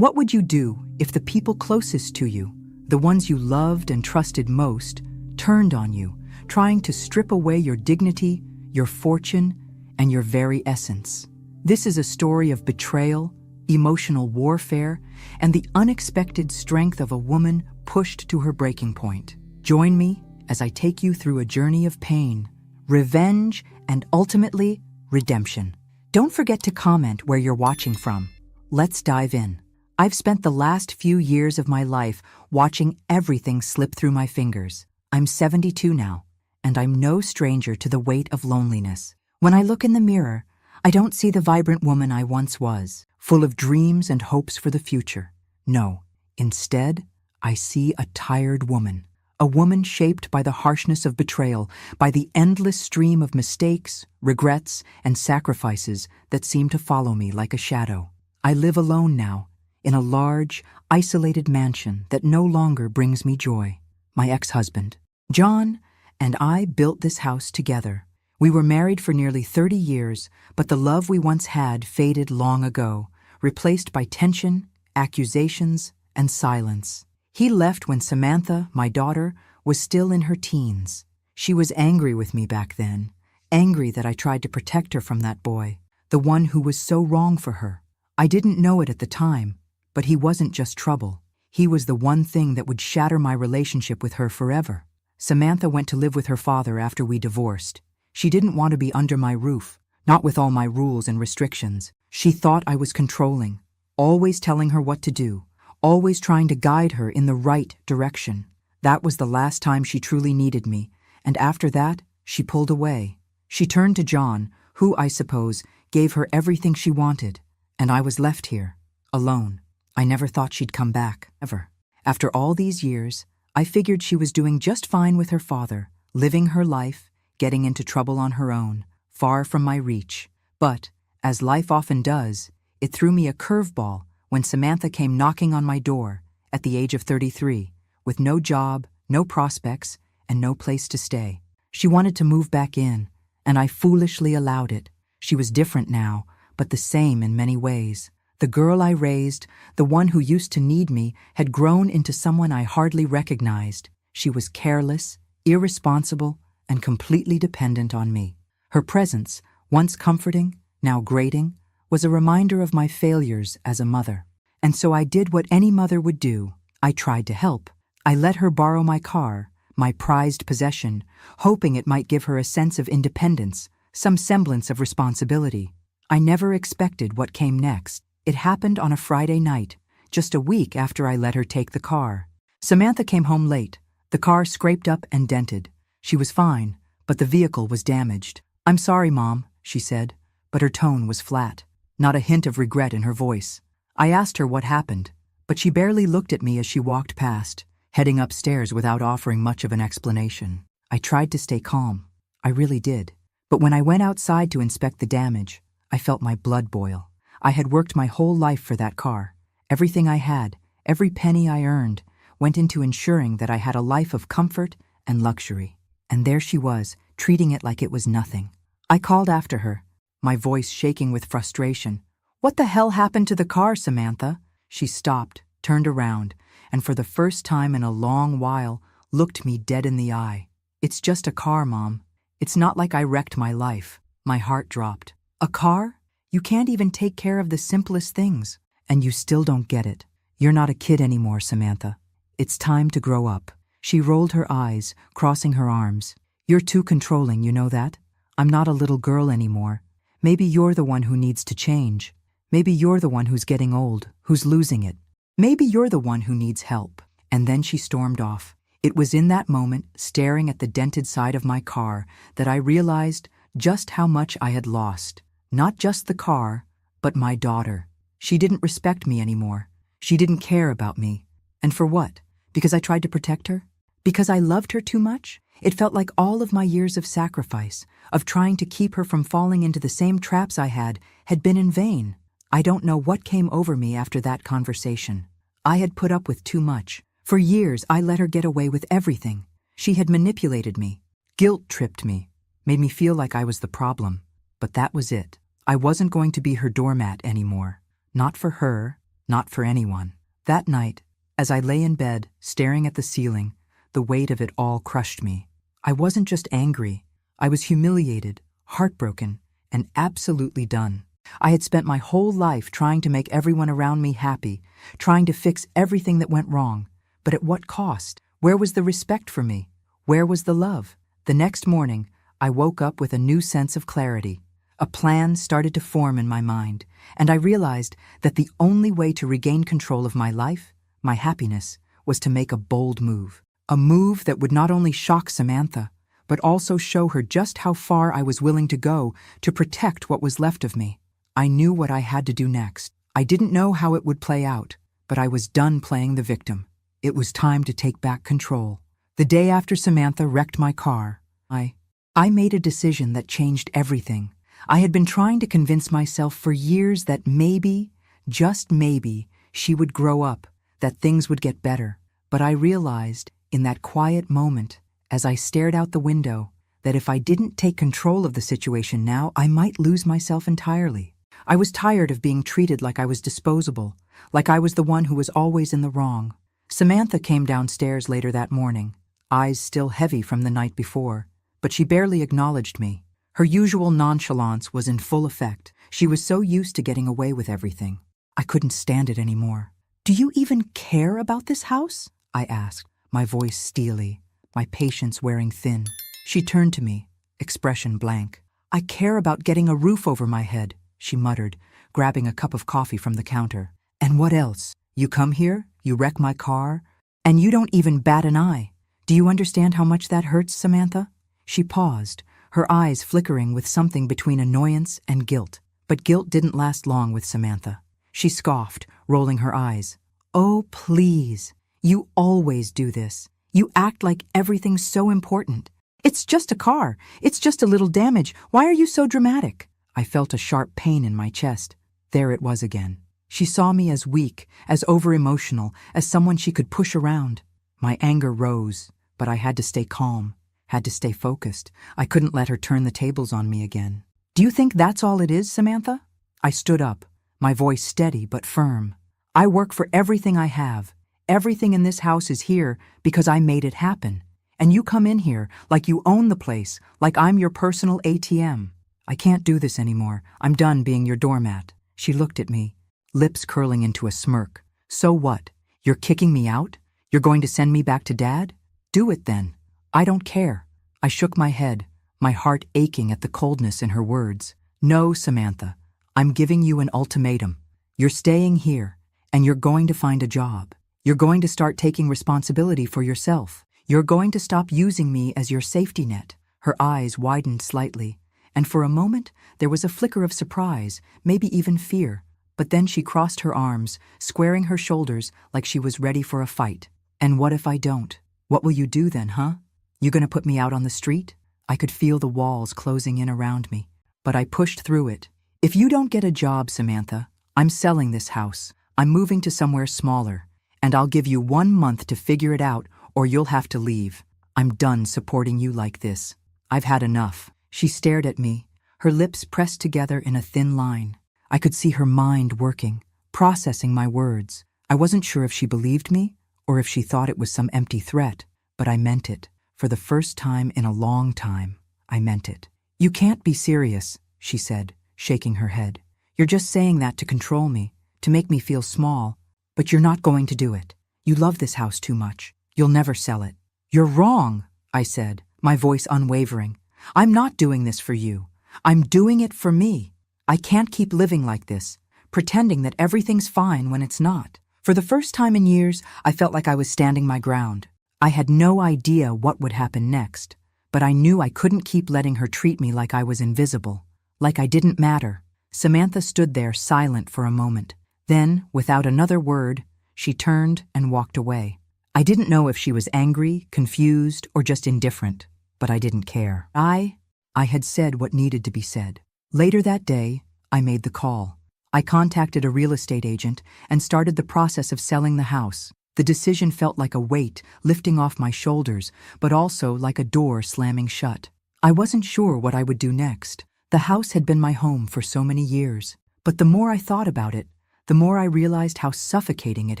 What would you do if the people closest to you, the ones you loved and trusted most, turned on you, trying to strip away your dignity, your fortune, and your very essence? This is a story of betrayal, emotional warfare, and the unexpected strength of a woman pushed to her breaking point. Join me as I take you through a journey of pain, revenge, and ultimately, redemption. Don't forget to comment where you're watching from. Let's dive in. I've spent the last few years of my life watching everything slip through my fingers. I'm 72 now, and I'm no stranger to the weight of loneliness. When I look in the mirror, I don't see the vibrant woman I once was, full of dreams and hopes for the future. No, instead, I see a tired woman. A woman shaped by the harshness of betrayal, by the endless stream of mistakes, regrets, and sacrifices that seem to follow me like a shadow. I live alone now, in a large, isolated mansion that no longer brings me joy. My ex-husband, John, and I built this house together. We were married for nearly 30 years, but the love we once had faded long ago, replaced by tension, accusations, and silence. He left when Samantha, my daughter, was still in her teens. She was angry with me back then, angry that I tried to protect her from that boy, the one who was so wrong for her. I didn't know it at the time, but he wasn't just trouble. He was the one thing that would shatter my relationship with her forever. Samantha went to live with her father after we divorced. She didn't want to be under my roof, not with all my rules and restrictions. She thought I was controlling, always telling her what to do, always trying to guide her in the right direction. That was the last time she truly needed me, and after that, she pulled away. She turned to John, who, I suppose, gave her everything she wanted, and I was left here, alone. I never thought she'd come back, ever. After all these years, I figured she was doing just fine with her father, living her life, getting into trouble on her own, far from my reach. But, as life often does, it threw me a curveball when Samantha came knocking on my door at the age of 33, with no job, no prospects, and no place to stay. She wanted to move back in, and I foolishly allowed it. She was different now, but the same in many ways. The girl I raised, the one who used to need me, had grown into someone I hardly recognized. She was careless, irresponsible, and completely dependent on me. Her presence, once comforting, now grating, was a reminder of my failures as a mother. And so I did what any mother would do. I tried to help. I let her borrow my car, my prized possession, hoping it might give her a sense of independence, some semblance of responsibility. I never expected what came next. It happened on a Friday night, just a week after I let her take the car. Samantha came home late, the car scraped up and dented. She was fine, but the vehicle was damaged. "I'm sorry, Mom," she said, but her tone was flat, not a hint of regret in her voice. I asked her what happened, but she barely looked at me as she walked past, heading upstairs without offering much of an explanation. I tried to stay calm. I really did. But when I went outside to inspect the damage, I felt my blood boil. I had worked my whole life for that car. Everything I had, every penny I earned, went into ensuring that I had a life of comfort and luxury. And there she was, treating it like it was nothing. I called after her, my voice shaking with frustration. "What the hell happened to the car, Samantha?" She stopped, turned around, and for the first time in a long while, looked me dead in the eye. "It's just a car, Mom. It's not like I wrecked my life." My heart dropped. "A car? You can't even take care of the simplest things. And you still don't get it. You're not a kid anymore, Samantha. It's time to grow up." She rolled her eyes, crossing her arms. "You're too controlling, you know that? I'm not a little girl anymore. Maybe you're the one who needs to change. Maybe you're the one who's getting old, who's losing it. Maybe you're the one who needs help." And then she stormed off. It was in that moment, staring at the dented side of my car, that I realized just how much I had lost. Not just the car, but my daughter. She didn't respect me anymore. She didn't care about me. And for what? Because I tried to protect her? Because I loved her too much? It felt like all of my years of sacrifice, of trying to keep her from falling into the same traps I had been in vain. I don't know what came over me after that conversation. I had put up with too much. For years, I let her get away with everything. She had manipulated me, guilt-tripped me, made me feel like I was the problem. But that was it. I wasn't going to be her doormat anymore. Not for her, not for anyone. That night, as I lay in bed, staring at the ceiling, the weight of it all crushed me. I wasn't just angry. I was humiliated, heartbroken, and absolutely done. I had spent my whole life trying to make everyone around me happy, trying to fix everything that went wrong. But at what cost? Where was the respect for me? Where was the love? The next morning, I woke up with a new sense of clarity. A plan started to form in my mind, and I realized that the only way to regain control of my life, my happiness, was to make a bold move. A move that would not only shock Samantha, but also show her just how far I was willing to go to protect what was left of me. I knew what I had to do next. I didn't know how it would play out, but I was done playing the victim. It was time to take back control. The day after Samantha wrecked my car, I made a decision that changed everything. I had been trying to convince myself for years that maybe, just maybe, she would grow up, that things would get better. But I realized, in that quiet moment, as I stared out the window, that if I didn't take control of the situation now, I might lose myself entirely. I was tired of being treated like I was disposable, like I was the one who was always in the wrong. Samantha came downstairs later that morning, eyes still heavy from the night before, but she barely acknowledged me. Her usual nonchalance was in full effect. She was so used to getting away with everything. I couldn't stand it anymore. "Do you even care about this house?" I asked, my voice steely, my patience wearing thin. She turned to me, expression blank. "I care about getting a roof over my head," she muttered, grabbing a cup of coffee from the counter. "And what else? You come here, you wreck my car, and you don't even bat an eye. Do you understand how much that hurts, Samantha?" She paused, her eyes flickering with something between annoyance and guilt. But guilt didn't last long with Samantha. She scoffed, rolling her eyes. "Oh, please. You always do this. You act like everything's so important. It's just a car. It's just a little damage. Why are you so dramatic?" I felt a sharp pain in my chest. There it was again. She saw me as weak, as over-emotional, as someone she could push around. My anger rose, but I had to stay calm, had to stay focused. I couldn't let her turn the tables on me again. "Do you think that's all it is, Samantha?" I stood up, my voice steady but firm. "I work for everything I have. Everything in this house is here because I made it happen. And you come in here like you own the place, like I'm your personal ATM. I can't do this anymore. I'm done being your doormat." She looked at me, lips curling into a smirk. "So what? You're kicking me out? You're going to send me back to Dad? Do it then. I don't care." I shook my head, my heart aching at the coldness in her words. "No, Samantha. I'm giving you an ultimatum. You're staying here, and you're going to find a job. You're going to start taking responsibility for yourself. You're going to stop using me as your safety net." Her eyes widened slightly, and for a moment there was a flicker of surprise, maybe even fear. But then she crossed her arms, squaring her shoulders like she was ready for a fight. "And what if I don't? What will you do then, huh? You gonna put me out on the street?" I could feel the walls closing in around me, but I pushed through it. "If you don't get a job, Samantha, I'm selling this house. I'm moving to somewhere smaller, and I'll give you 1 month to figure it out, or you'll have to leave. I'm done supporting you like this. I've had enough." She stared at me, her lips pressed together in a thin line. I could see her mind working, processing my words. I wasn't sure if she believed me or if she thought it was some empty threat, but I meant it. For the first time in a long time, I meant it. "You can't be serious," she said, shaking her head. "You're just saying that to control me, to make me feel small, but you're not going to do it. You love this house too much. You'll never sell it." "You're wrong," I said, my voice unwavering. "I'm not doing this for you. I'm doing it for me. I can't keep living like this, pretending that everything's fine when it's not." For the first time in years, I felt like I was standing my ground. I had no idea what would happen next, but I knew I couldn't keep letting her treat me like I was invisible, like I didn't matter. Samantha stood there silent for a moment. Then, without another word, she turned and walked away. I didn't know if she was angry, confused, or just indifferent, but I didn't care. I had said what needed to be said. Later that day, I made the call. I contacted a real estate agent and started the process of selling the house. The decision felt like a weight lifting off my shoulders, but also like a door slamming shut. I wasn't sure what I would do next. The house had been my home for so many years, but the more I thought about it, the more I realized how suffocating it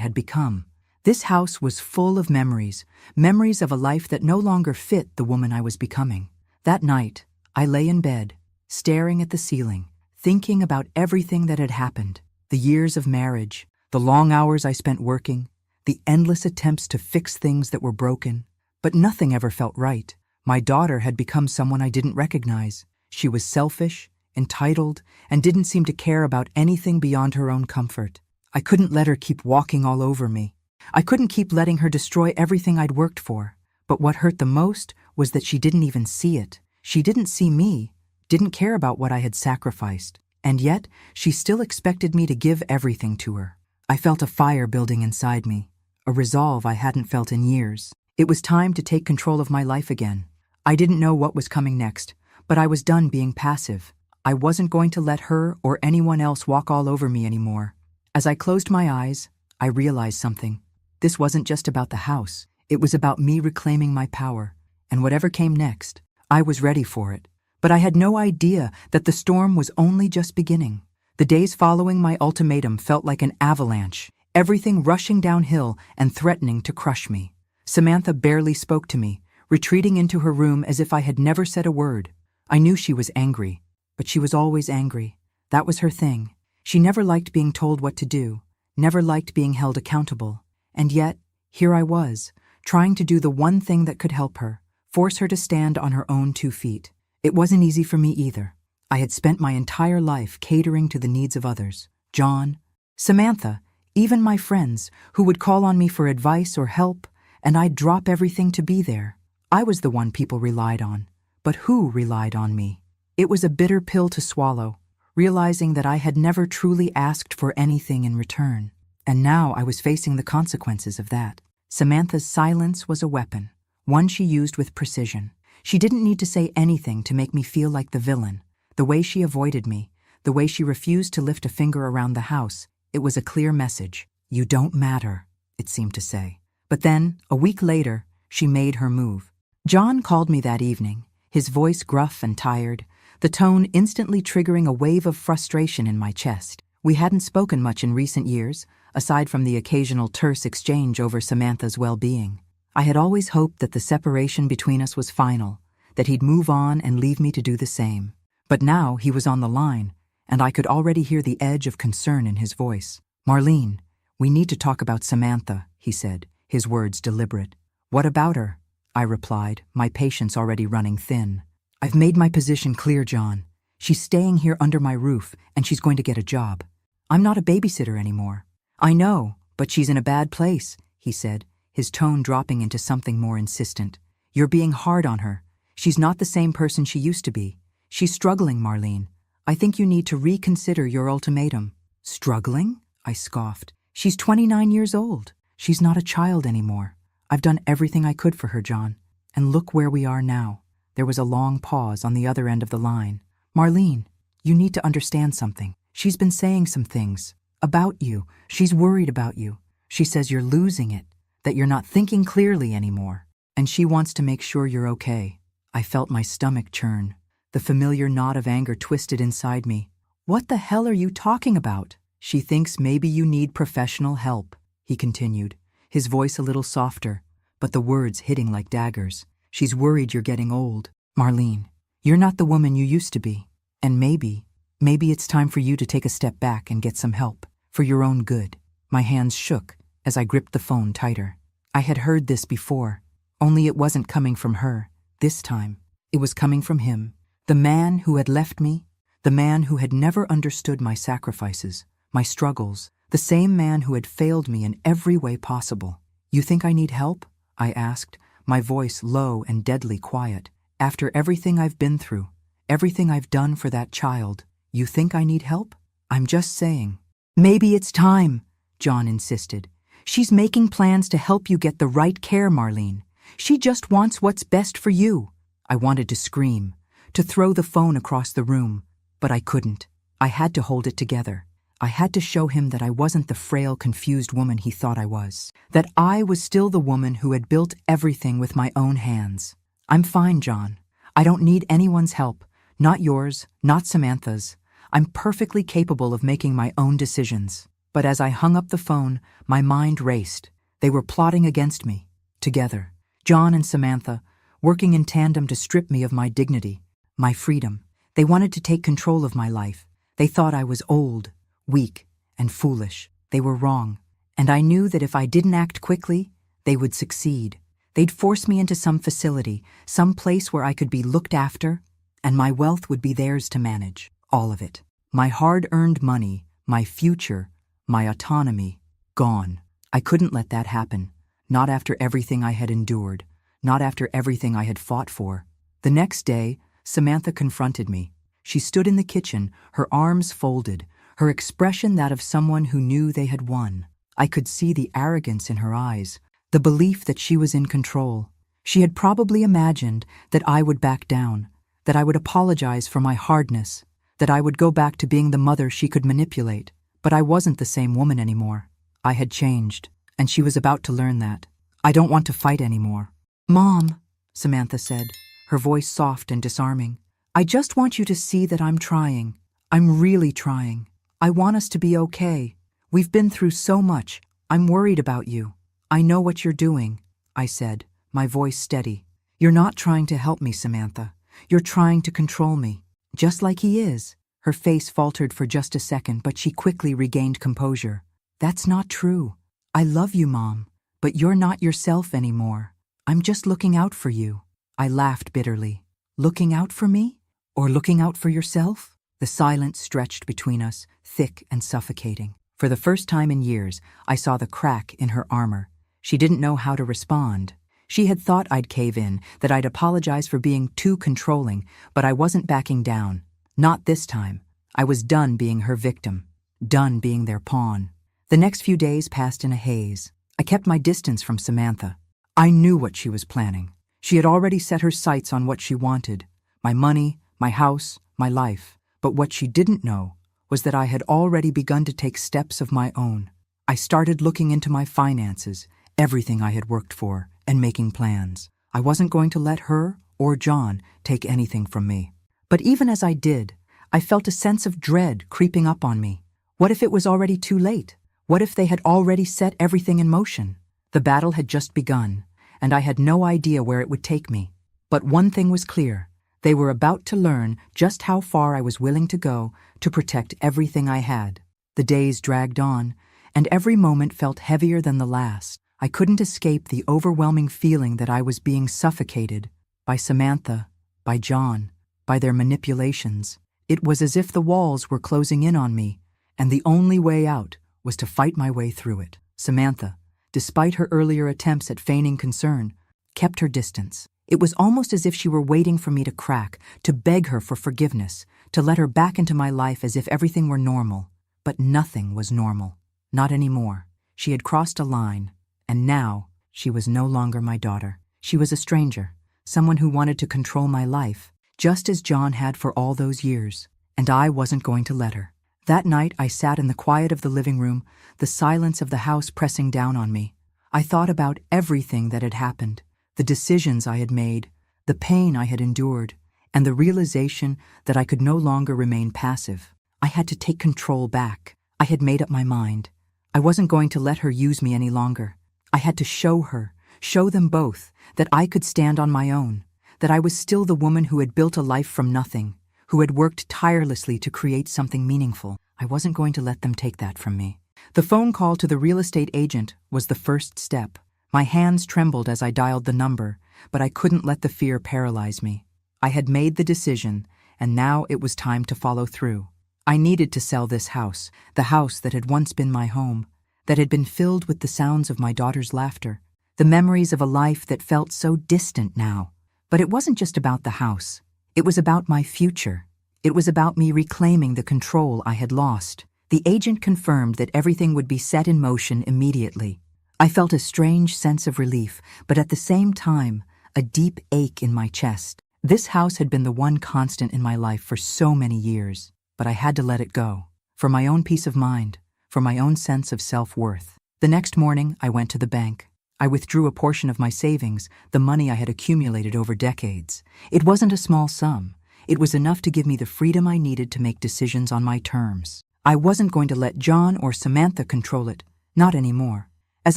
had become. This house was full of memories, memories of a life that no longer fit the woman I was becoming. That night, I lay in bed, staring at the ceiling, thinking about everything that had happened. The years of marriage, the long hours I spent working, the endless attempts to fix things that were broken. But nothing ever felt right. My daughter had become someone I didn't recognize. She was selfish, entitled, and didn't seem to care about anything beyond her own comfort. I couldn't let her keep walking all over me. I couldn't keep letting her destroy everything I'd worked for. But what hurt the most was that she didn't even see it. She didn't see me, didn't care about what I had sacrificed. And yet, she still expected me to give everything to her. I felt a fire building inside me, a resolve I hadn't felt in years. It was time to take control of my life again. I didn't know what was coming next, but I was done being passive. I wasn't going to let her or anyone else walk all over me anymore. As I closed my eyes, I realized something. This wasn't just about the house. It was about me reclaiming my power. And whatever came next, I was ready for it. But I had no idea that the storm was only just beginning. The days following my ultimatum felt like an avalanche, everything rushing downhill and threatening to crush me. Samantha barely spoke to me, retreating into her room as if I had never said a word. I knew she was angry, but she was always angry. That was her thing. She never liked being told what to do, never liked being held accountable. And yet, here I was, trying to do the one thing that could help her, force her to stand on her own 2 feet. It wasn't easy for me either. I had spent my entire life catering to the needs of others. John, Samantha, even my friends, who would call on me for advice or help, and I'd drop everything to be there. I was the one people relied on. But who relied on me? It was a bitter pill to swallow, realizing that I had never truly asked for anything in return. And now I was facing the consequences of that. Samantha's silence was a weapon, one she used with precision. She didn't need to say anything to make me feel like the villain. The way she avoided me, the way she refused to lift a finger around the house, it was a clear message. You don't matter, it seemed to say. But then, a week later, she made her move. John called me that evening, his voice gruff and tired, the tone instantly triggering a wave of frustration in my chest. We hadn't spoken much in recent years, aside from the occasional terse exchange over Samantha's well-being. I had always hoped that the separation between us was final, that he'd move on and leave me to do the same. But now he was on the line, and I could already hear the edge of concern in his voice. Marlene, we need to talk about Samantha, he said, his words deliberate. What about her? I replied, my patience already running thin. I've made my position clear, John. She's staying here under my roof, and she's going to get a job. I'm not a babysitter anymore. I know, but she's in a bad place, he said, his tone dropping into something more insistent. You're being hard on her. She's not the same person she used to be. She's struggling, Marlene. I think you need to reconsider your ultimatum. Struggling? I scoffed. She's 29 years old. She's not a child anymore. I've done everything I could for her, John. And look where we are now. There was a long pause on the other end of the line. Marlene, you need to understand something. She's been saying some things about you. She's worried about you. She says you're losing it, that you're not thinking clearly anymore. And she wants to make sure you're okay. I felt my stomach churn. The familiar knot of anger twisted inside me. What the hell are you talking about? She thinks maybe you need professional help, he continued, his voice a little softer, but the words hitting like daggers. She's worried you're getting old. Marlene, you're not the woman you used to be. And maybe it's time for you to take a step back and get some help, for your own good. My hands shook as I gripped the phone tighter. I had heard this before, only it wasn't coming from her. This time, it was coming from him. The man who had left me, the man who had never understood my sacrifices, my struggles, the same man who had failed me in every way possible. You think I need help? I asked, my voice low and deadly quiet. After everything I've been through, everything I've done for that child, you think I need help? I'm just saying. Maybe it's time, John insisted. She's making plans to help you get the right care, Marlene. She just wants what's best for you. I wanted to scream, to throw the phone across the room, but I couldn't. I had to hold it together. I had to show him that I wasn't the frail, confused woman he thought I was, that I was still the woman who had built everything with my own hands. I'm fine, John. I don't need anyone's help, not yours, not Samantha's. I'm perfectly capable of making my own decisions. But as I hung up the phone, my mind raced. They were plotting against me. Together. John and Samantha, working in tandem to strip me of my dignity, my freedom. They wanted to take control of my life. They thought I was old, weak, and foolish. They were wrong. And I knew that if I didn't act quickly, they would succeed. They'd force me into some facility, some place where I could be looked after, and my wealth would be theirs to manage. All of it. My hard-earned money, my future, my autonomy, gone. I couldn't let that happen. Not after everything I had endured. Not after everything I had fought for. The next day, Samantha confronted me. She stood in the kitchen, her arms folded, her expression that of someone who knew they had won. I could see the arrogance in her eyes, the belief that she was in control. She had probably imagined that I would back down, that I would apologize for my hardness, that I would go back to being the mother she could manipulate. But I wasn't the same woman anymore. I had changed, and she was about to learn that. I don't want to fight anymore. Mom, Samantha said, her voice soft and disarming. I just want you to see that I'm trying. I'm really trying. I want us to be okay. We've been through so much. I'm worried about you. I know what you're doing, I said, my voice steady. You're not trying to help me, Samantha. You're trying to control me. Just like he is. Her face faltered for just a second, but she quickly regained composure. That's not true. I love you, Mom, but you're not yourself anymore. I'm just looking out for you. I laughed bitterly. Looking out for me? Or looking out for yourself? The silence stretched between us, thick and suffocating. For the first time in years, I saw the crack in her armor. She didn't know how to respond. She had thought I'd cave in, that I'd apologize for being too controlling, but I wasn't backing down. Not this time. I was done being her victim. Done being their pawn. The next few days passed in a haze. I kept my distance from Samantha. I knew what she was planning. She had already set her sights on what she wanted. My money, my house, my life. But what she didn't know was that I had already begun to take steps of my own. I started looking into my finances, everything I had worked for, and making plans. I wasn't going to let her or John take anything from me. But even as I did, I felt a sense of dread creeping up on me. What if it was already too late? What if they had already set everything in motion? The battle had just begun, and I had no idea where it would take me. But one thing was clear. They were about to learn just how far I was willing to go to protect everything I had. The days dragged on, and every moment felt heavier than the last. I couldn't escape the overwhelming feeling that I was being suffocated by Samantha, by John, by their manipulations. It was as if the walls were closing in on me, and the only way out was to fight my way through it. Samantha, despite her earlier attempts at feigning concern, kept her distance. It was almost as if she were waiting for me to crack, to beg her for forgiveness, to let her back into my life as if everything were normal. But nothing was normal. Not anymore. She had crossed a line, and now she was no longer my daughter. She was a stranger, someone who wanted to control my life, just as John had for all those years, and I wasn't going to let her. That night I sat in the quiet of the living room, the silence of the house pressing down on me. I thought about everything that had happened, the decisions I had made, the pain I had endured, and the realization that I could no longer remain passive. I had to take control back. I had made up my mind. I wasn't going to let her use me any longer. I had to show her, show them both, that I could stand on my own, that I was still the woman who had built a life from nothing, who had worked tirelessly to create something meaningful. I wasn't going to let them take that from me. The phone call to the real estate agent was the first step. My hands trembled as I dialed the number, but I couldn't let the fear paralyze me. I had made the decision, and now it was time to follow through. I needed to sell this house, the house that had once been my home, that had been filled with the sounds of my daughter's laughter, the memories of a life that felt so distant now. But it wasn't just about the house. It was about my future. It was about me reclaiming the control I had lost. The agent confirmed that everything would be set in motion immediately. I felt a strange sense of relief, but at the same time, a deep ache in my chest. This house had been the one constant in my life for so many years, but I had to let it go. For my own peace of mind, for my own sense of self-worth. The next morning, I went to the bank. I withdrew a portion of my savings, the money I had accumulated over decades. It wasn't a small sum. It was enough to give me the freedom I needed to make decisions on my terms. I wasn't going to let John or Samantha control it, not anymore. As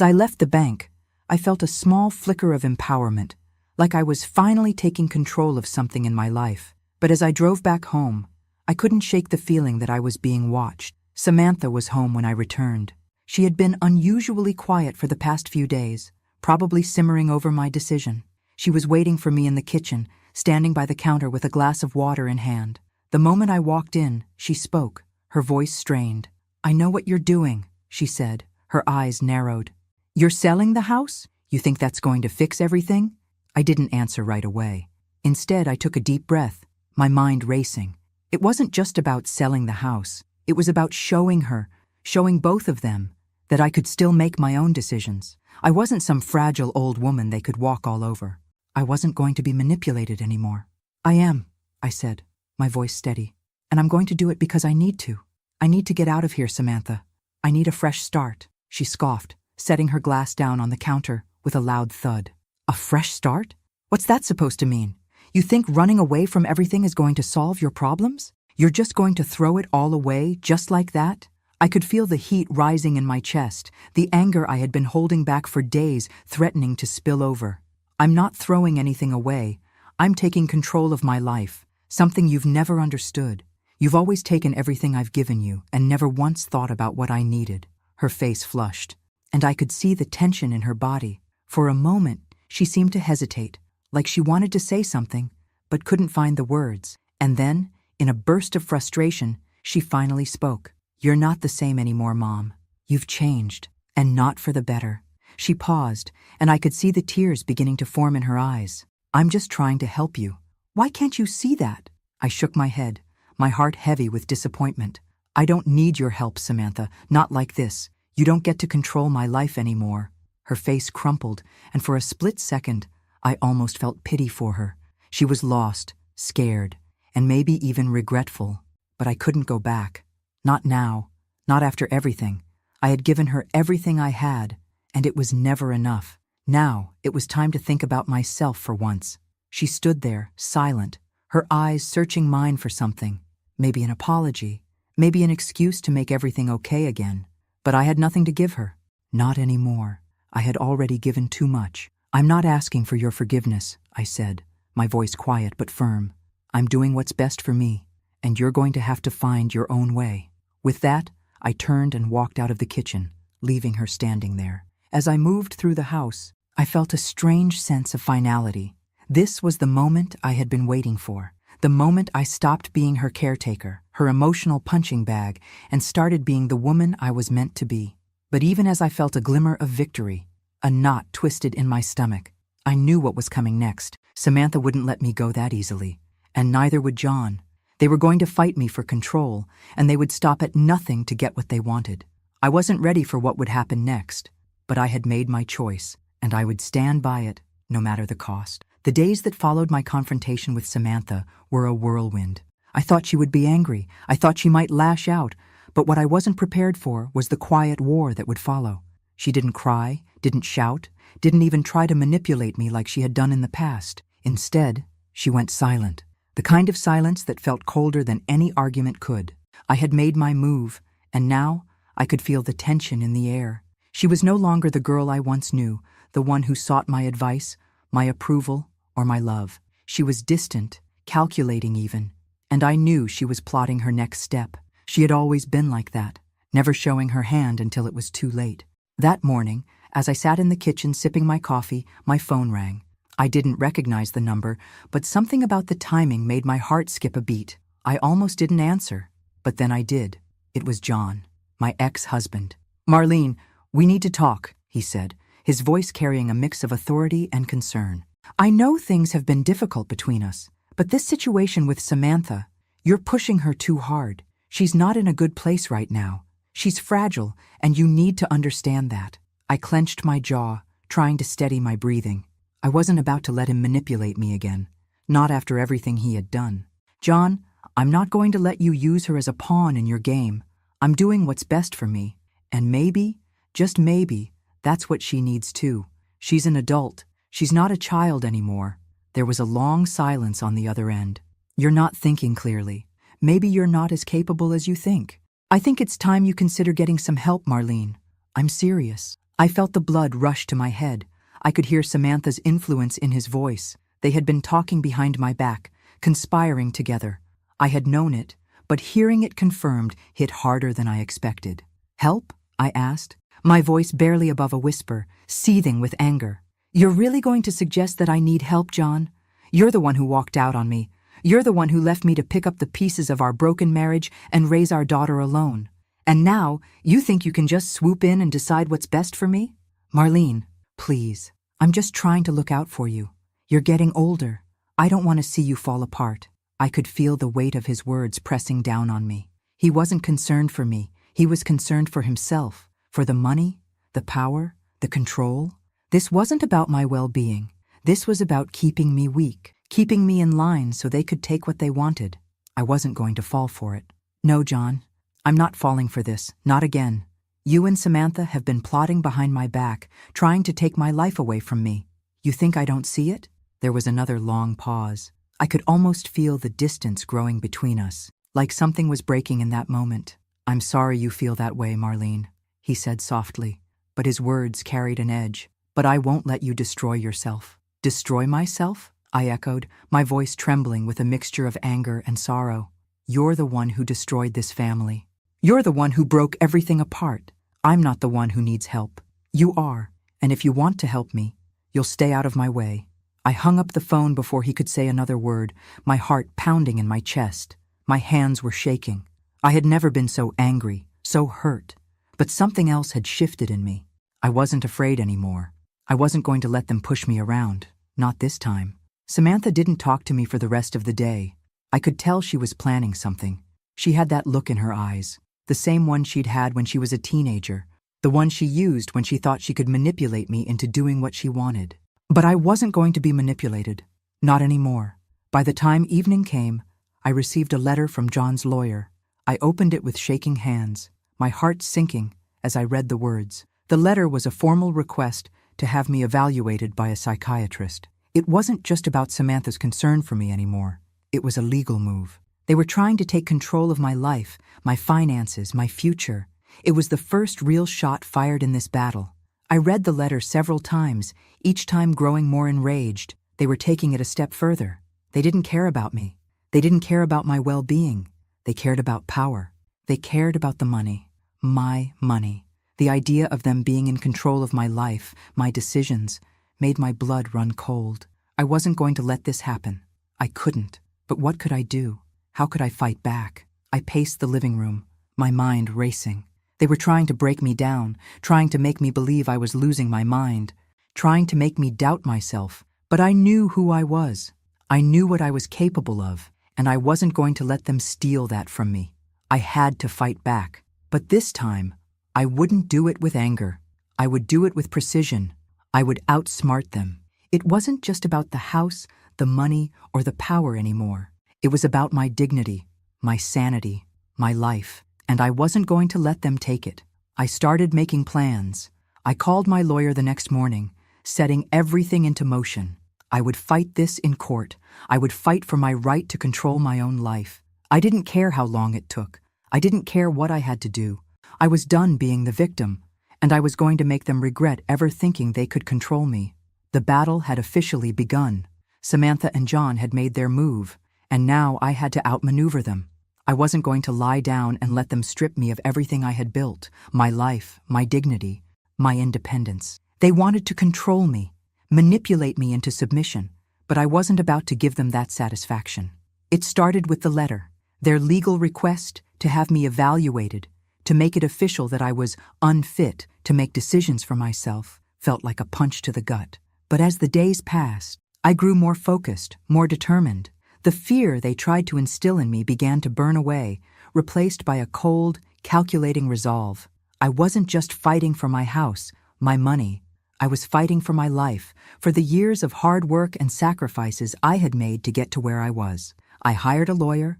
I left the bank, I felt a small flicker of empowerment, like I was finally taking control of something in my life. But as I drove back home, I couldn't shake the feeling that I was being watched. Samantha was home when I returned. She had been unusually quiet for the past few days, probably simmering over my decision. She was waiting for me in the kitchen, standing by the counter with a glass of water in hand. The moment I walked in, she spoke, her voice strained. "I know what you're doing," she said, her eyes narrowed. "You're selling the house? You think that's going to fix everything?" I didn't answer right away. Instead, I took a deep breath, my mind racing. It wasn't just about selling the house. It was about showing both of them, that I could still make my own decisions. I wasn't some fragile old woman they could walk all over. I wasn't going to be manipulated anymore. "I am," I said, my voice steady. "And I'm going to do it because I need to. I need to get out of here, Samantha. I need a fresh start," she scoffed, setting her glass down on the counter with a loud thud. "A fresh start? What's that supposed to mean? You think running away from everything is going to solve your problems? You're just going to throw it all away just like that?" I could feel the heat rising in my chest, the anger I had been holding back for days threatening to spill over. "I'm not throwing anything away. I'm taking control of my life, something you've never understood. You've always taken everything I've given you and never once thought about what I needed." Her face flushed, and I could see the tension in her body. For a moment, she seemed to hesitate, like she wanted to say something, but couldn't find the words. And then, in a burst of frustration, she finally spoke. "You're not the same anymore, Mom. You've changed, and not for the better." She paused, and I could see the tears beginning to form in her eyes. "I'm just trying to help you. Why can't you see that?" I shook my head, my heart heavy with disappointment. "I don't need your help, Samantha, not like this. You don't get to control my life anymore." Her face crumpled, and for a split second, I almost felt pity for her. She was lost, scared, and maybe even regretful. But I couldn't go back. Not now, not after everything. I had given her everything I had, and it was never enough. Now, it was time to think about myself for once. She stood there, silent, her eyes searching mine for something. Maybe an apology, maybe an excuse to make everything okay again. But I had nothing to give her. Not anymore. I had already given too much. "I'm not asking for your forgiveness," I said, my voice quiet but firm. "I'm doing what's best for me, and you're going to have to find your own way." With that, I turned and walked out of the kitchen, leaving her standing there. As I moved through the house, I felt a strange sense of finality. This was the moment I had been waiting for. The moment I stopped being her caretaker, her emotional punching bag, and started being the woman I was meant to be. But even as I felt a glimmer of victory, a knot twisted in my stomach. I knew what was coming next. Samantha wouldn't let me go that easily, and neither would John. They were going to fight me for control, and they would stop at nothing to get what they wanted. I wasn't ready for what would happen next, but I had made my choice, and I would stand by it, no matter the cost. The days that followed my confrontation with Samantha were a whirlwind. I thought she would be angry. I thought she might lash out, but what I wasn't prepared for was the quiet war that would follow. She didn't cry, didn't shout, didn't even try to manipulate me like she had done in the past. Instead, she went silent. The kind of silence that felt colder than any argument could. I had made my move, and now I could feel the tension in the air. She was no longer the girl I once knew, the one who sought my advice, my approval, or my love. She was distant, calculating even, and I knew she was plotting her next step. She had always been like that, never showing her hand until it was too late. That morning, as I sat in the kitchen sipping my coffee, my phone rang. I didn't recognize the number, but something about the timing made my heart skip a beat. I almost didn't answer, but then I did. It was John, my ex-husband. "Marlene, we need to talk," he said, his voice carrying a mix of authority and concern. "I know things have been difficult between us, but this situation with Samantha, you're pushing her too hard. She's not in a good place right now. She's fragile, and you need to understand that." I clenched my jaw, trying to steady my breathing. I wasn't about to let him manipulate me again, not after everything he had done. "John, I'm not going to let you use her as a pawn in your game. I'm doing what's best for me, and maybe, just maybe, that's what she needs too. She's an adult. She's not a child anymore." There was a long silence on the other end. "You're not thinking clearly. Maybe you're not as capable as you think." I think it's time you consider getting some help, Marlene. I'm serious. I felt the blood rush to my head. I could hear Samantha's influence in his voice. They had been talking behind my back, conspiring together. I had known it, but hearing it confirmed hit harder than I expected. Help? I asked, my voice barely above a whisper, seething with anger. You're really going to suggest that I need help, John? You're the one who walked out on me. You're the one who left me to pick up the pieces of our broken marriage and raise our daughter alone. And now, you think you can just swoop in and decide what's best for me? Marlene, please. I'm just trying to look out for you. You're getting older. I don't want to see you fall apart. I could feel the weight of his words pressing down on me. He wasn't concerned for me. He was concerned for himself, for the money, the power, the control. This wasn't about my well-being. This was about keeping me weak, keeping me in line so they could take what they wanted. I wasn't going to fall for it. No, John, I'm not falling for this, not again. You and Samantha have been plotting behind my back, trying to take my life away from me. You think I don't see it? There was another long pause. I could almost feel the distance growing between us, like something was breaking in that moment. I'm sorry you feel that way, Marlene, he said softly, but his words carried an edge. But I won't let you destroy yourself. Destroy myself? I echoed, my voice trembling with a mixture of anger and sorrow. You're the one who destroyed this family. You're the one who broke everything apart. I'm not the one who needs help. You are, and if you want to help me, you'll stay out of my way. I hung up the phone before he could say another word, my heart pounding in my chest. My hands were shaking. I had never been so angry, so hurt. But something else had shifted in me. I wasn't afraid anymore. I wasn't going to let them push me around. Not this time. Samantha didn't talk to me for the rest of the day. I could tell she was planning something. She had that look in her eyes, the same one she'd had when she was a teenager, the one she used when she thought she could manipulate me into doing what she wanted. But I wasn't going to be manipulated. Not anymore. By the time evening came, I received a letter from John's lawyer. I opened it with shaking hands, my heart sinking as I read the words. The letter was a formal request to have me evaluated by a psychiatrist. It wasn't just about Samantha's concern for me anymore. It was a legal move. They were trying to take control of my life, my finances, my future. It was the first real shot fired in this battle. I read the letter several times, each time growing more enraged. They were taking it a step further. They didn't care about me. They didn't care about my well-being. They cared about power. They cared about the money. My money. The idea of them being in control of my life, my decisions, made my blood run cold. I wasn't going to let this happen. I couldn't. But what could I do? How could I fight back? I paced the living room, my mind racing. They were trying to break me down, trying to make me believe I was losing my mind, trying to make me doubt myself. But I knew who I was. I knew what I was capable of, and I wasn't going to let them steal that from me. I had to fight back. But this time, I wouldn't do it with anger. I would do it with precision. I would outsmart them. It wasn't just about the house, the money, or the power anymore. It was about my dignity, my sanity, my life, and I wasn't going to let them take it. I started making plans. I called my lawyer the next morning, setting everything into motion. I would fight this in court. I would fight for my right to control my own life. I didn't care how long it took. I didn't care what I had to do. I was done being the victim, and I was going to make them regret ever thinking they could control me. The battle had officially begun. Samantha and John had made their move, and now I had to outmaneuver them. I wasn't going to lie down and let them strip me of everything I had built, my life, my dignity, my independence. They wanted to control me, manipulate me into submission, but I wasn't about to give them that satisfaction. It started with the letter, their legal request to have me evaluated, to make it official that I was unfit to make decisions for myself, felt like a punch to the gut. But as the days passed, I grew more focused, more determined. The fear they tried to instill in me began to burn away, replaced by a cold, calculating resolve. I wasn't just fighting for my house, my money. I was fighting for my life, for the years of hard work and sacrifices I had made to get to where I was. I hired a lawyer,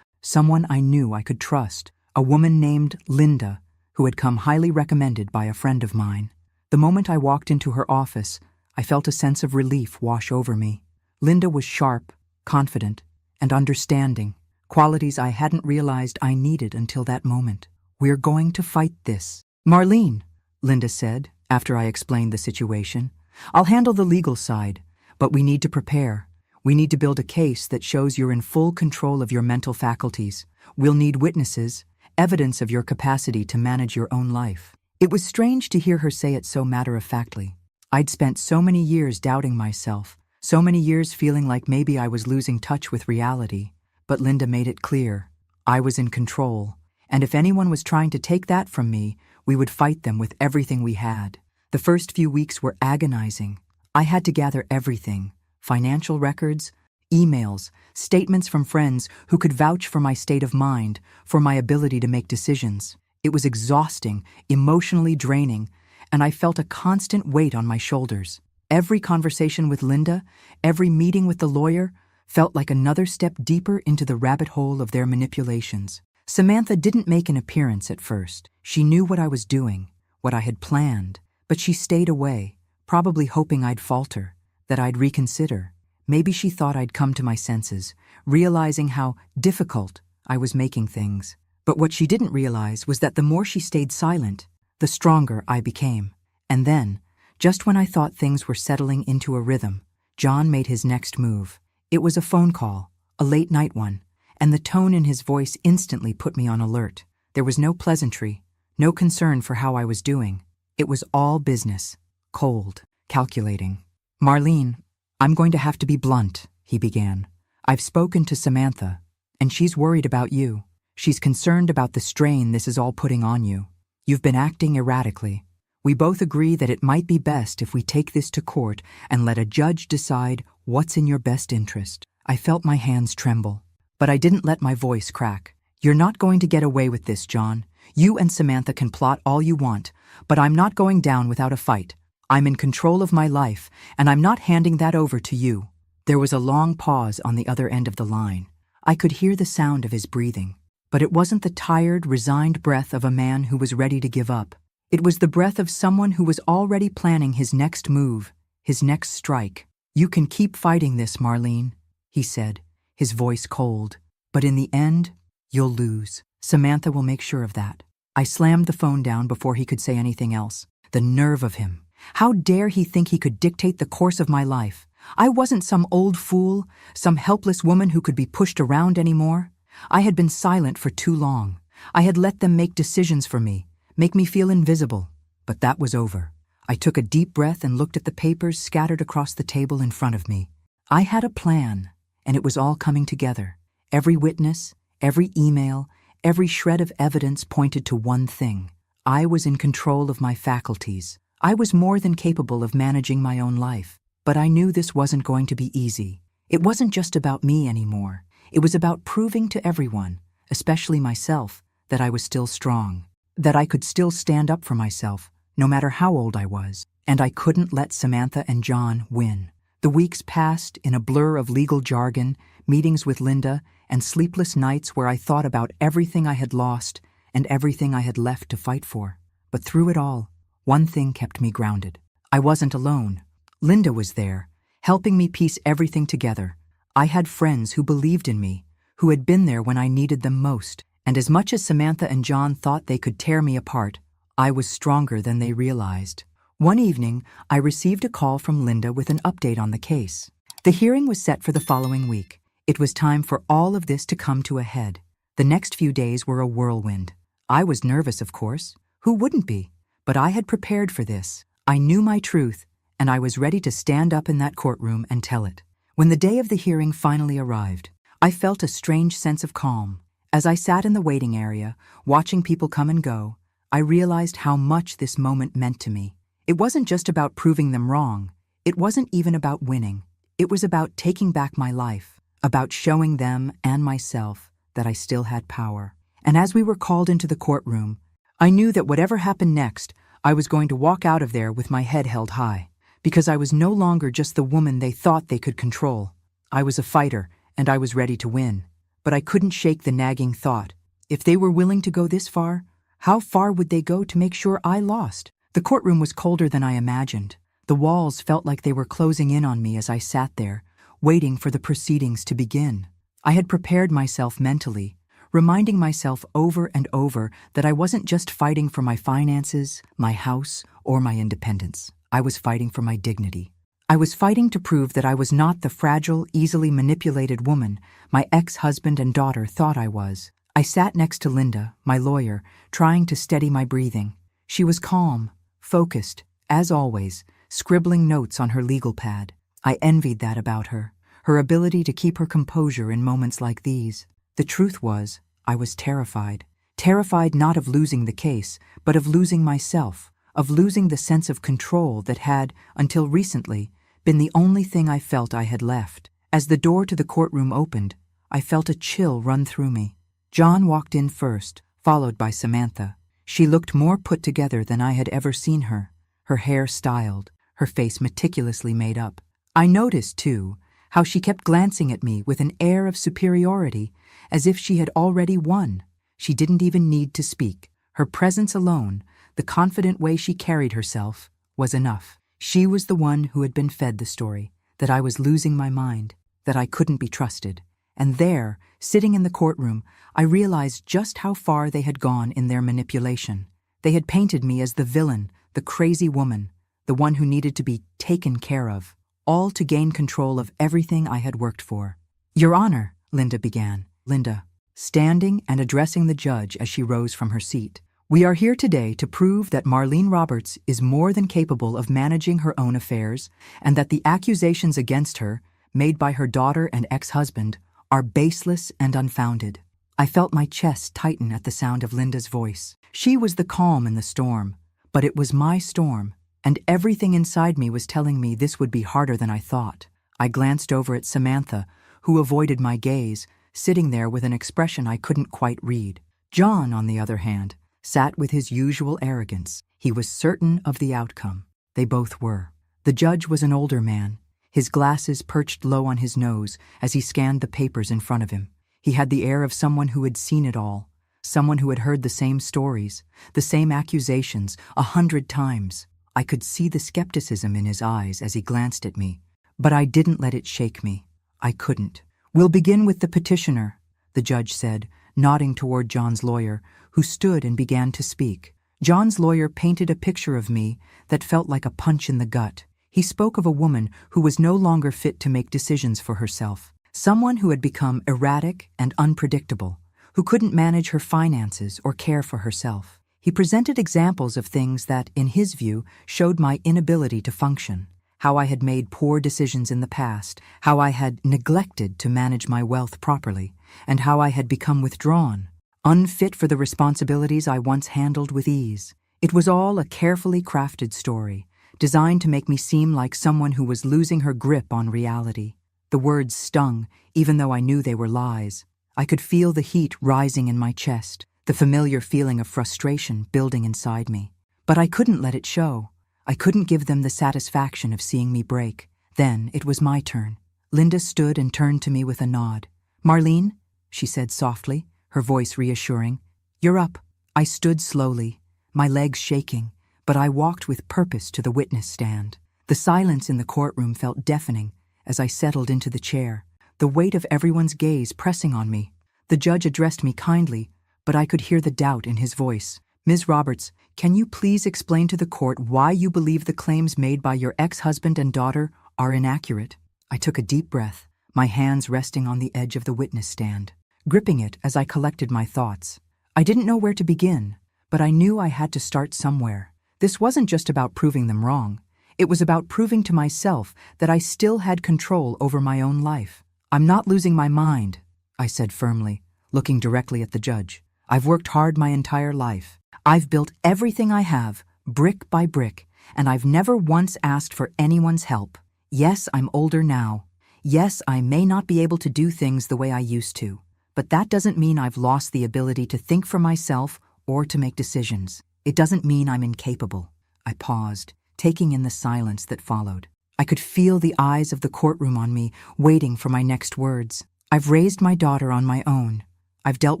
someone I knew I could trust. A woman named Linda, who had come highly recommended by a friend of mine. The moment I walked into her office, I felt a sense of relief wash over me. Linda was sharp, confident, and understanding, qualities I hadn't realized I needed until that moment. We're going to fight this. Marlene, Linda said, after I explained the situation, I'll handle the legal side, but we need to prepare. We need to build a case that shows you're in full control of your mental faculties. We'll need witnesses, evidence of your capacity to manage your own life. It was strange to hear her say it so matter-of-factly. I'd spent so many years doubting myself, so many years feeling like maybe I was losing touch with reality. But Linda made it clear. I was in control, and if anyone was trying to take that from me, we would fight them with everything we had. The first few weeks were agonizing. I had to gather everything: financial records, emails, statements from friends who could vouch for my state of mind, for my ability to make decisions. It was exhausting, emotionally draining, and I felt a constant weight on my shoulders. Every conversation with Linda, every meeting with the lawyer, felt like another step deeper into the rabbit hole of their manipulations. Samantha didn't make an appearance at first. She knew what I was doing, what I had planned, but she stayed away, probably hoping I'd falter, that I'd reconsider. Maybe she thought I'd come to my senses, realizing how difficult I was making things. But what she didn't realize was that the more she stayed silent, the stronger I became. And then, just when I thought things were settling into a rhythm, John made his next move. It was a phone call, a late-night one, and the tone in his voice instantly put me on alert. There was no pleasantry, no concern for how I was doing. It was all business, cold, calculating. "Marlene, I'm going to have to be blunt," he began. "I've spoken to Samantha, and she's worried about you. She's concerned about the strain this is all putting on you. You've been acting erratically. We both agree that it might be best if we take this to court and let a judge decide what's in your best interest." I felt my hands tremble, but I didn't let my voice crack. "You're not going to get away with this, John. You and Samantha can plot all you want, but I'm not going down without a fight. I'm in control of my life, and I'm not handing that over to you." There was a long pause on the other end of the line. I could hear the sound of his breathing, but it wasn't the tired, resigned breath of a man who was ready to give up. It was the breath of someone who was already planning his next move, his next strike. "You can keep fighting this, Marlene," he said, his voice cold. "But in the end, you'll lose. Samantha will make sure of that." I slammed the phone down before he could say anything else. The nerve of him. How dare he think he could dictate the course of my life? I wasn't some old fool, some helpless woman who could be pushed around anymore. I had been silent for too long. I had let them make decisions for me, make me feel invisible. But that was over. I took a deep breath and looked at the papers scattered across the table in front of me. I had a plan, and it was all coming together. Every witness, every email, every shred of evidence pointed to one thing. I was in control of my faculties. I was more than capable of managing my own life. But I knew this wasn't going to be easy. It wasn't just about me anymore. It was about proving to everyone, especially myself, that I was still strong, that I could still stand up for myself, no matter how old I was. And I couldn't let Samantha and John win. The weeks passed in a blur of legal jargon, meetings with Linda, and sleepless nights where I thought about everything I had lost and everything I had left to fight for. But through it all, one thing kept me grounded. I wasn't alone. Linda was there, helping me piece everything together. I had friends who believed in me, who had been there when I needed them most. And as much as Samantha and John thought they could tear me apart, I was stronger than they realized. One evening, I received a call from Linda with an update on the case. The hearing was set for the following week. It was time for all of this to come to a head. The next few days were a whirlwind. I was nervous, of course. Who wouldn't be? But I had prepared for this. I knew my truth, and I was ready to stand up in that courtroom and tell it. When the day of the hearing finally arrived, I felt a strange sense of calm. As I sat in the waiting area, watching people come and go, I realized how much this moment meant to me. It wasn't just about proving them wrong. It wasn't even about winning. It was about taking back my life, about showing them and myself that I still had power. And as we were called into the courtroom, I knew that whatever happened next, I was going to walk out of there with my head held high, because I was no longer just the woman they thought they could control. I was a fighter, and I was ready to win. But I couldn't shake the nagging thought. If they were willing to go this far, how far would they go to make sure I lost? The courtroom was colder than I imagined. The walls felt like they were closing in on me as I sat there, waiting for the proceedings to begin. I had prepared myself mentally, reminding myself over and over that I wasn't just fighting for my finances, my house, or my independence. I was fighting for my dignity. I was fighting to prove that I was not the fragile, easily manipulated woman my ex-husband and daughter thought I was. I sat next to Linda, my lawyer, trying to steady my breathing. She was calm, focused, as always, scribbling notes on her legal pad. I envied that about her, her ability to keep her composure in moments like these. The truth was, I was terrified. Terrified not of losing the case, but of losing myself, of losing the sense of control that had, until recently, been the only thing I felt I had left. As the door to the courtroom opened, I felt a chill run through me. John walked in first, followed by Samantha. She looked more put together than I had ever seen her, her hair styled, her face meticulously made up. I noticed, too, how she kept glancing at me with an air of superiority, as if she had already won. She didn't even need to speak. Her presence alone, the confident way she carried herself, was enough. She was the one who had been fed the story, that I was losing my mind, that I couldn't be trusted. And there, sitting in the courtroom, I realized just how far they had gone in their manipulation. They had painted me as the villain, the crazy woman, the one who needed to be taken care of, all to gain control of everything I had worked for. "Your Honor," Linda began. Linda, standing and addressing the judge as she rose from her seat. "We are here today to prove that Marlene Roberts is more than capable of managing her own affairs, and that the accusations against her, made by her daughter and ex-husband, are baseless and unfounded." I felt my chest tighten at the sound of Linda's voice. She was the calm in the storm, but it was my storm, and everything inside me was telling me this would be harder than I thought. I glanced over at Samantha, who avoided my gaze, sitting there with an expression I couldn't quite read. John, on the other hand, sat with his usual arrogance. He was certain of the outcome. They both were. The judge was an older man, his glasses perched low on his nose as he scanned the papers in front of him. He had the air of someone who had seen it all, someone who had heard the same stories, the same accusations 100 times. I could see the skepticism in his eyes as he glanced at me, but I didn't let it shake me. I couldn't. "We'll begin with the petitioner," the judge said, nodding toward John's lawyer, who stood and began to speak. John's lawyer painted a picture of me that felt like a punch in the gut. He spoke of a woman who was no longer fit to make decisions for herself, someone who had become erratic and unpredictable, who couldn't manage her finances or care for herself. He presented examples of things that, in his view, showed my inability to function, how I had made poor decisions in the past, how I had neglected to manage my wealth properly, and how I had become withdrawn, unfit for the responsibilities I once handled with ease. It was all a carefully crafted story, designed to make me seem like someone who was losing her grip on reality. The words stung, even though I knew they were lies. I could feel the heat rising in my chest, the familiar feeling of frustration building inside me. But I couldn't let it show. I couldn't give them the satisfaction of seeing me break. Then it was my turn. Linda stood and turned to me with a nod. "Marlene," she said softly, her voice reassuring, "you're up." I stood slowly, my legs shaking, but I walked with purpose to the witness stand. The silence in the courtroom felt deafening as I settled into the chair, the weight of everyone's gaze pressing on me. The judge addressed me kindly, but I could hear the doubt in his voice. "Ms. Roberts, can you please explain to the court why you believe the claims made by your ex-husband and daughter are inaccurate?" I took a deep breath, my hands resting on the edge of the witness stand, gripping it as I collected my thoughts. I didn't know where to begin, but I knew I had to start somewhere. This wasn't just about proving them wrong. It was about proving to myself that I still had control over my own life. "I'm not losing my mind," I said firmly, looking directly at the judge. "I've worked hard my entire life. I've built everything I have, brick by brick, and I've never once asked for anyone's help. Yes, I'm older now. Yes, I may not be able to do things the way I used to, but that doesn't mean I've lost the ability to think for myself or to make decisions. It doesn't mean I'm incapable." I paused, taking in the silence that followed. I could feel the eyes of the courtroom on me, waiting for my next words. "I've raised my daughter on my own. I've dealt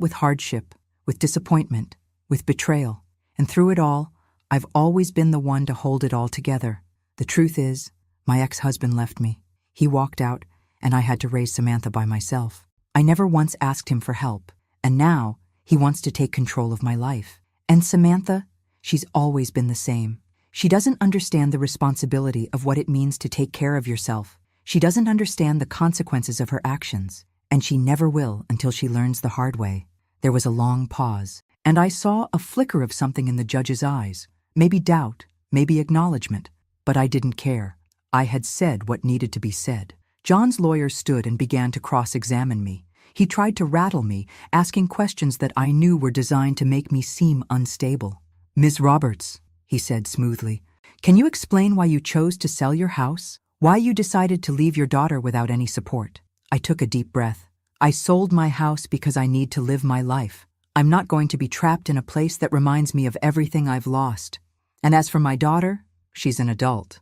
with hardship, with disappointment, with betrayal, and through it all, I've always been the one to hold it all together. The truth is, my ex-husband left me. He walked out, and I had to raise Samantha by myself. I never once asked him for help, And now, he wants to take control of my life. And Samantha, she's always been the same. She doesn't understand the responsibility of what it means to take care of yourself. She doesn't understand the consequences of her actions, and she never will until she learns the hard way. There was a long pause, and I saw a flicker of something in the judge's eyes. Maybe doubt, maybe acknowledgement, but I didn't care. I had said what needed to be said. John's lawyer stood and began to cross-examine me. He tried to rattle me, asking questions that I knew were designed to make me seem unstable. "Ms. Roberts," he said smoothly, "can you explain why you chose to sell your house? Why you decided to leave your daughter without any support?" I took a deep breath. "I sold my house because I need to live my life. I'm not going to be trapped in a place that reminds me of everything I've lost. And as for my daughter, she's an adult.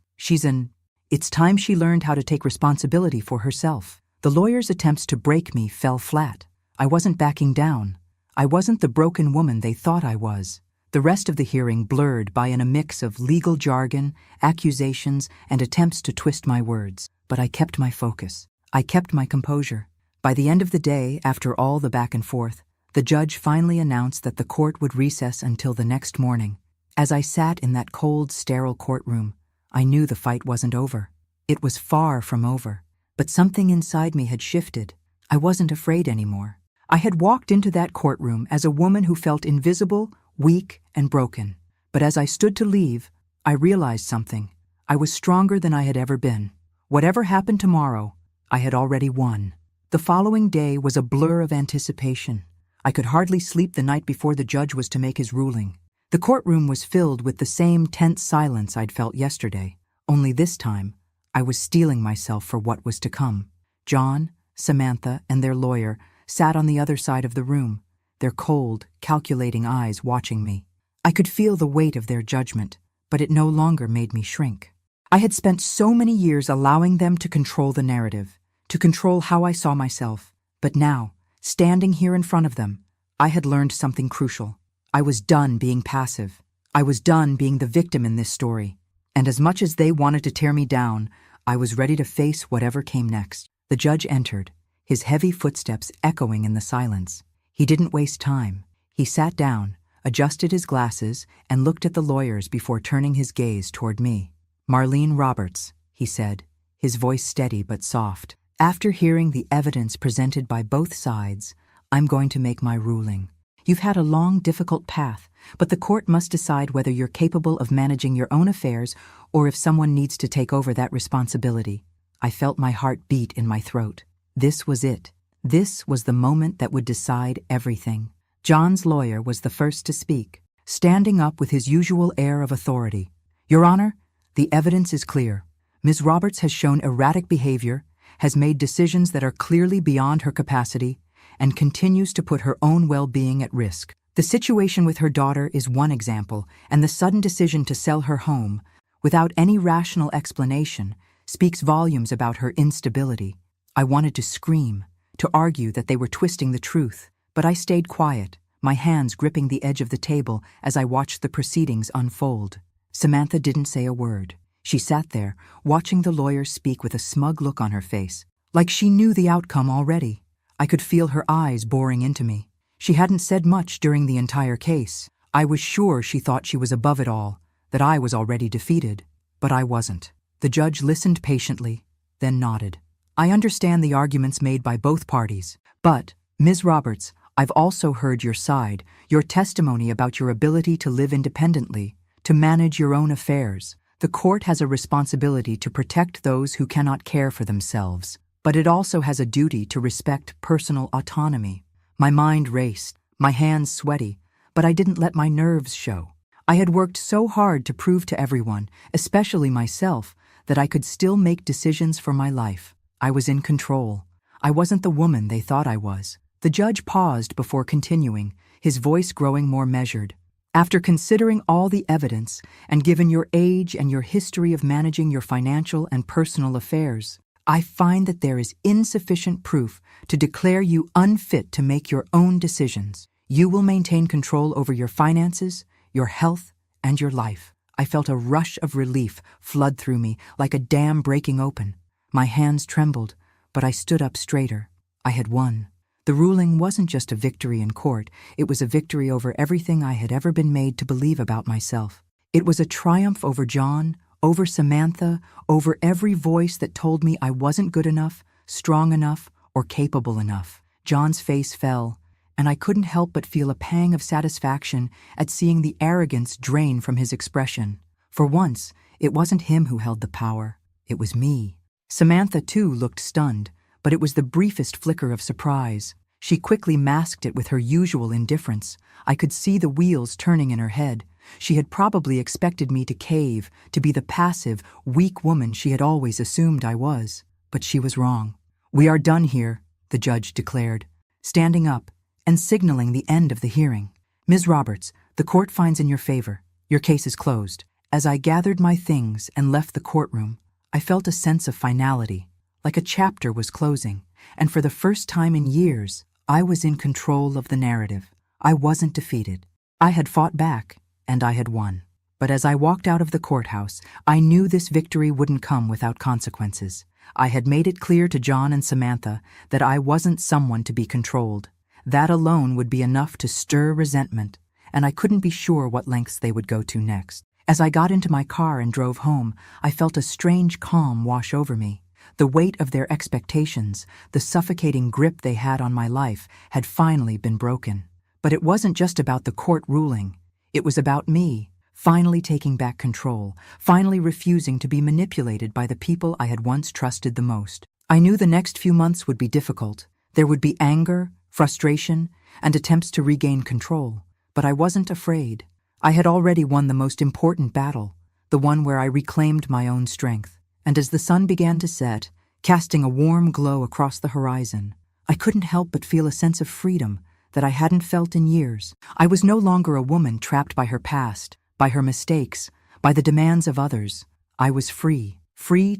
It's time she learned how to take responsibility for herself." The lawyer's attempts to break me fell flat. I wasn't backing down. I wasn't the broken woman they thought I was. The rest of the hearing blurred by a mix of legal jargon, accusations, and attempts to twist my words. But I kept my focus. I kept my composure. By the end of the day, after all the back and forth, the judge finally announced that the court would recess until the next morning. As I sat in that cold, sterile courtroom, I knew the fight wasn't over. It was far from over. But something inside me had shifted. I wasn't afraid anymore. I had walked into that courtroom as a woman who felt invisible, weak, and broken. But as I stood to leave, I realized something. I was stronger than I had ever been. Whatever happened tomorrow, I had already won. The following day was a blur of anticipation. I could hardly sleep the night before the judge was to make his ruling. The courtroom was filled with the same tense silence I'd felt yesterday, only this time, I was steeling myself for what was to come. John, Samantha, and their lawyer sat on the other side of the room, their cold, calculating eyes watching me. I could feel the weight of their judgment, but it no longer made me shrink. I had spent so many years allowing them to control the narrative, to control how I saw myself. But now, standing here in front of them, I had learned something crucial. I was done being passive. I was done being the victim in this story. And as much as they wanted to tear me down, I was ready to face whatever came next. The judge entered, his heavy footsteps echoing in the silence. He didn't waste time. He sat down, adjusted his glasses, and looked at the lawyers before turning his gaze toward me. "Marlene Roberts," he said, his voice steady but soft. "After hearing the evidence presented by both sides, I'm going to make my ruling. You've had a long, difficult path, but the court must decide whether you're capable of managing your own affairs or if someone needs to take over that responsibility." I felt my heart beat in my throat. This was it. This was the moment that would decide everything. John's lawyer was the first to speak, standing up with his usual air of authority. "Your Honor, the evidence is clear. Ms. Roberts has shown erratic behavior, has made decisions that are clearly beyond her capacity, and continues to put her own well-being at risk. The situation with her daughter is one example, and the sudden decision to sell her home, without any rational explanation, speaks volumes about her instability." I wanted to scream, to argue that they were twisting the truth, but I stayed quiet, my hands gripping the edge of the table as I watched the proceedings unfold. Samantha didn't say a word. She sat there, watching the lawyer speak with a smug look on her face, like she knew the outcome already. I could feel her eyes boring into me. She hadn't said much during the entire case. I was sure she thought she was above it all, that I was already defeated. But I wasn't. The judge listened patiently, then nodded. "I understand the arguments made by both parties, but, Ms. Roberts, I've also heard your side, your testimony about your ability to live independently, to manage your own affairs. The court has a responsibility to protect those who cannot care for themselves, but it also has a duty to respect personal autonomy." My mind raced, my hands sweaty, but I didn't let my nerves show. I had worked so hard to prove to everyone, especially myself, that I could still make decisions for my life. I was in control. I wasn't the woman they thought I was. The judge paused before continuing, his voice growing more measured. "After considering all the evidence, and given your age and your history of managing your financial and personal affairs, I find that there is insufficient proof to declare you unfit to make your own decisions. You will maintain control over your finances, your health, and your life." I felt a rush of relief flood through me, like a dam breaking open. My hands trembled, but I stood up straighter. I had won. The ruling wasn't just a victory in court, it was a victory over everything I had ever been made to believe about myself. It was a triumph over John, over Samantha, over every voice that told me I wasn't good enough, strong enough, or capable enough. John's face fell, and I couldn't help but feel a pang of satisfaction at seeing the arrogance drain from his expression. For once, it wasn't him who held the power, it was me. Samantha, too, looked stunned, but it was the briefest flicker of surprise. She quickly masked it with her usual indifference. I could see the wheels turning in her head. She had probably expected me to cave, to be the passive, weak woman she had always assumed I was. But she was wrong. "We are done here," the judge declared, standing up and signaling the end of the hearing. "Ms. Roberts, the court finds in your favor. Your case is closed." As I gathered my things and left the courtroom, I felt a sense of finality, like a chapter was closing, and for the first time in years, I was in control of the narrative. I wasn't defeated. I had fought back, and I had won. But as I walked out of the courthouse, I knew this victory wouldn't come without consequences. I had made it clear to John and Samantha that I wasn't someone to be controlled. That alone would be enough to stir resentment, and I couldn't be sure what lengths they would go to next. As I got into my car and drove home, I felt a strange calm wash over me. The weight of their expectations, the suffocating grip they had on my life, had finally been broken. But it wasn't just about the court ruling. It was about me, finally taking back control, finally refusing to be manipulated by the people I had once trusted the most. I knew the next few months would be difficult. There would be anger, frustration, and attempts to regain control. But I wasn't afraid. I had already won the most important battle, the one where I reclaimed my own strength. And as the sun began to set, casting a warm glow across the horizon, I couldn't help but feel a sense of freedom that I hadn't felt in years. I was no longer a woman trapped by her past, by her mistakes, by the demands of others. I was free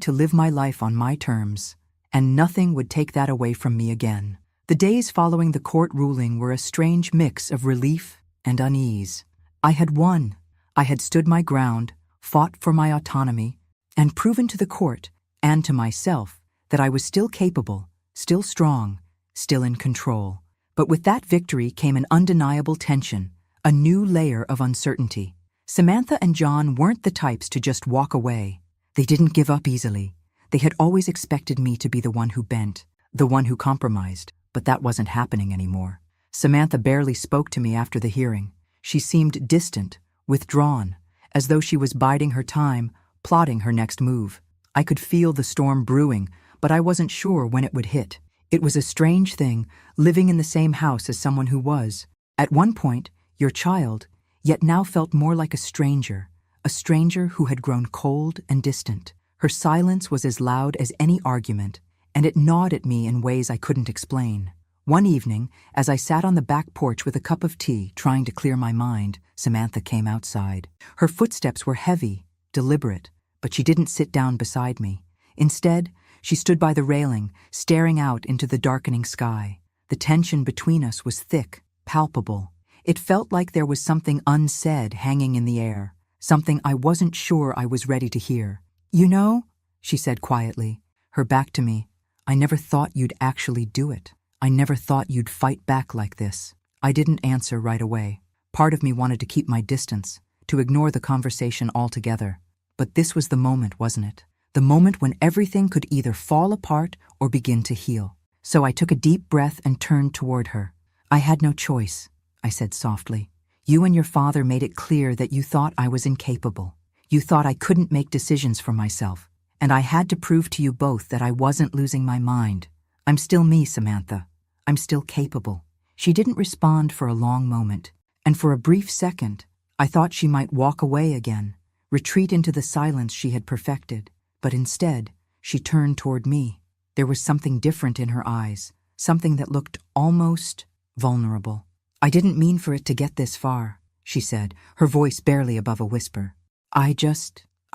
to live my life on my terms, and nothing would take that away from me again. The days following the court ruling were a strange mix of relief and unease. I had won. I had stood my ground, fought for my autonomy, and proven to the court and to myself that I was still capable, still strong, still in control. But with that victory came an undeniable tension, a new layer of uncertainty. Samantha and John weren't the types to just walk away. They didn't give up easily. They had always expected me to be the one who bent, the one who compromised, but that wasn't happening anymore. Samantha barely spoke to me after the hearing. She seemed distant, withdrawn, as though she was biding her time, plotting her next move. I could feel the storm brewing, but I wasn't sure when it would hit. It was a strange thing, living in the same house as someone who was, at one point, your child, yet now felt more like a stranger who had grown cold and distant. Her silence was as loud as any argument, and it gnawed at me in ways I couldn't explain. One evening, as I sat on the back porch with a cup of tea, trying to clear my mind, Samantha came outside. Her footsteps were heavy, deliberate, but she didn't sit down beside me. Instead, she stood by the railing, staring out into the darkening sky. The tension between us was thick, palpable. It felt like there was something unsaid hanging in the air, something I wasn't sure I was ready to hear. "You know," she said quietly, her back to me, "I never thought you'd actually do it. I never thought you'd fight back like this." I didn't answer right away. Part of me wanted to keep my distance, to ignore the conversation altogether. But this was the moment, wasn't it? The moment when everything could either fall apart or begin to heal. So I took a deep breath and turned toward her. "I had no choice," I said softly. "You and your father made it clear that you thought I was incapable. You thought I couldn't make decisions for myself. And I had to prove to you both that I wasn't losing my mind. I'm still me, Samantha. I'm still capable." She didn't respond for a long moment, and for a brief second, I thought she might walk away again, retreat into the silence she had perfected. But instead, she turned toward me. There was something different in her eyes, something that looked almost vulnerable. "I didn't mean for it to get this far," she said, her voice barely above a whisper. I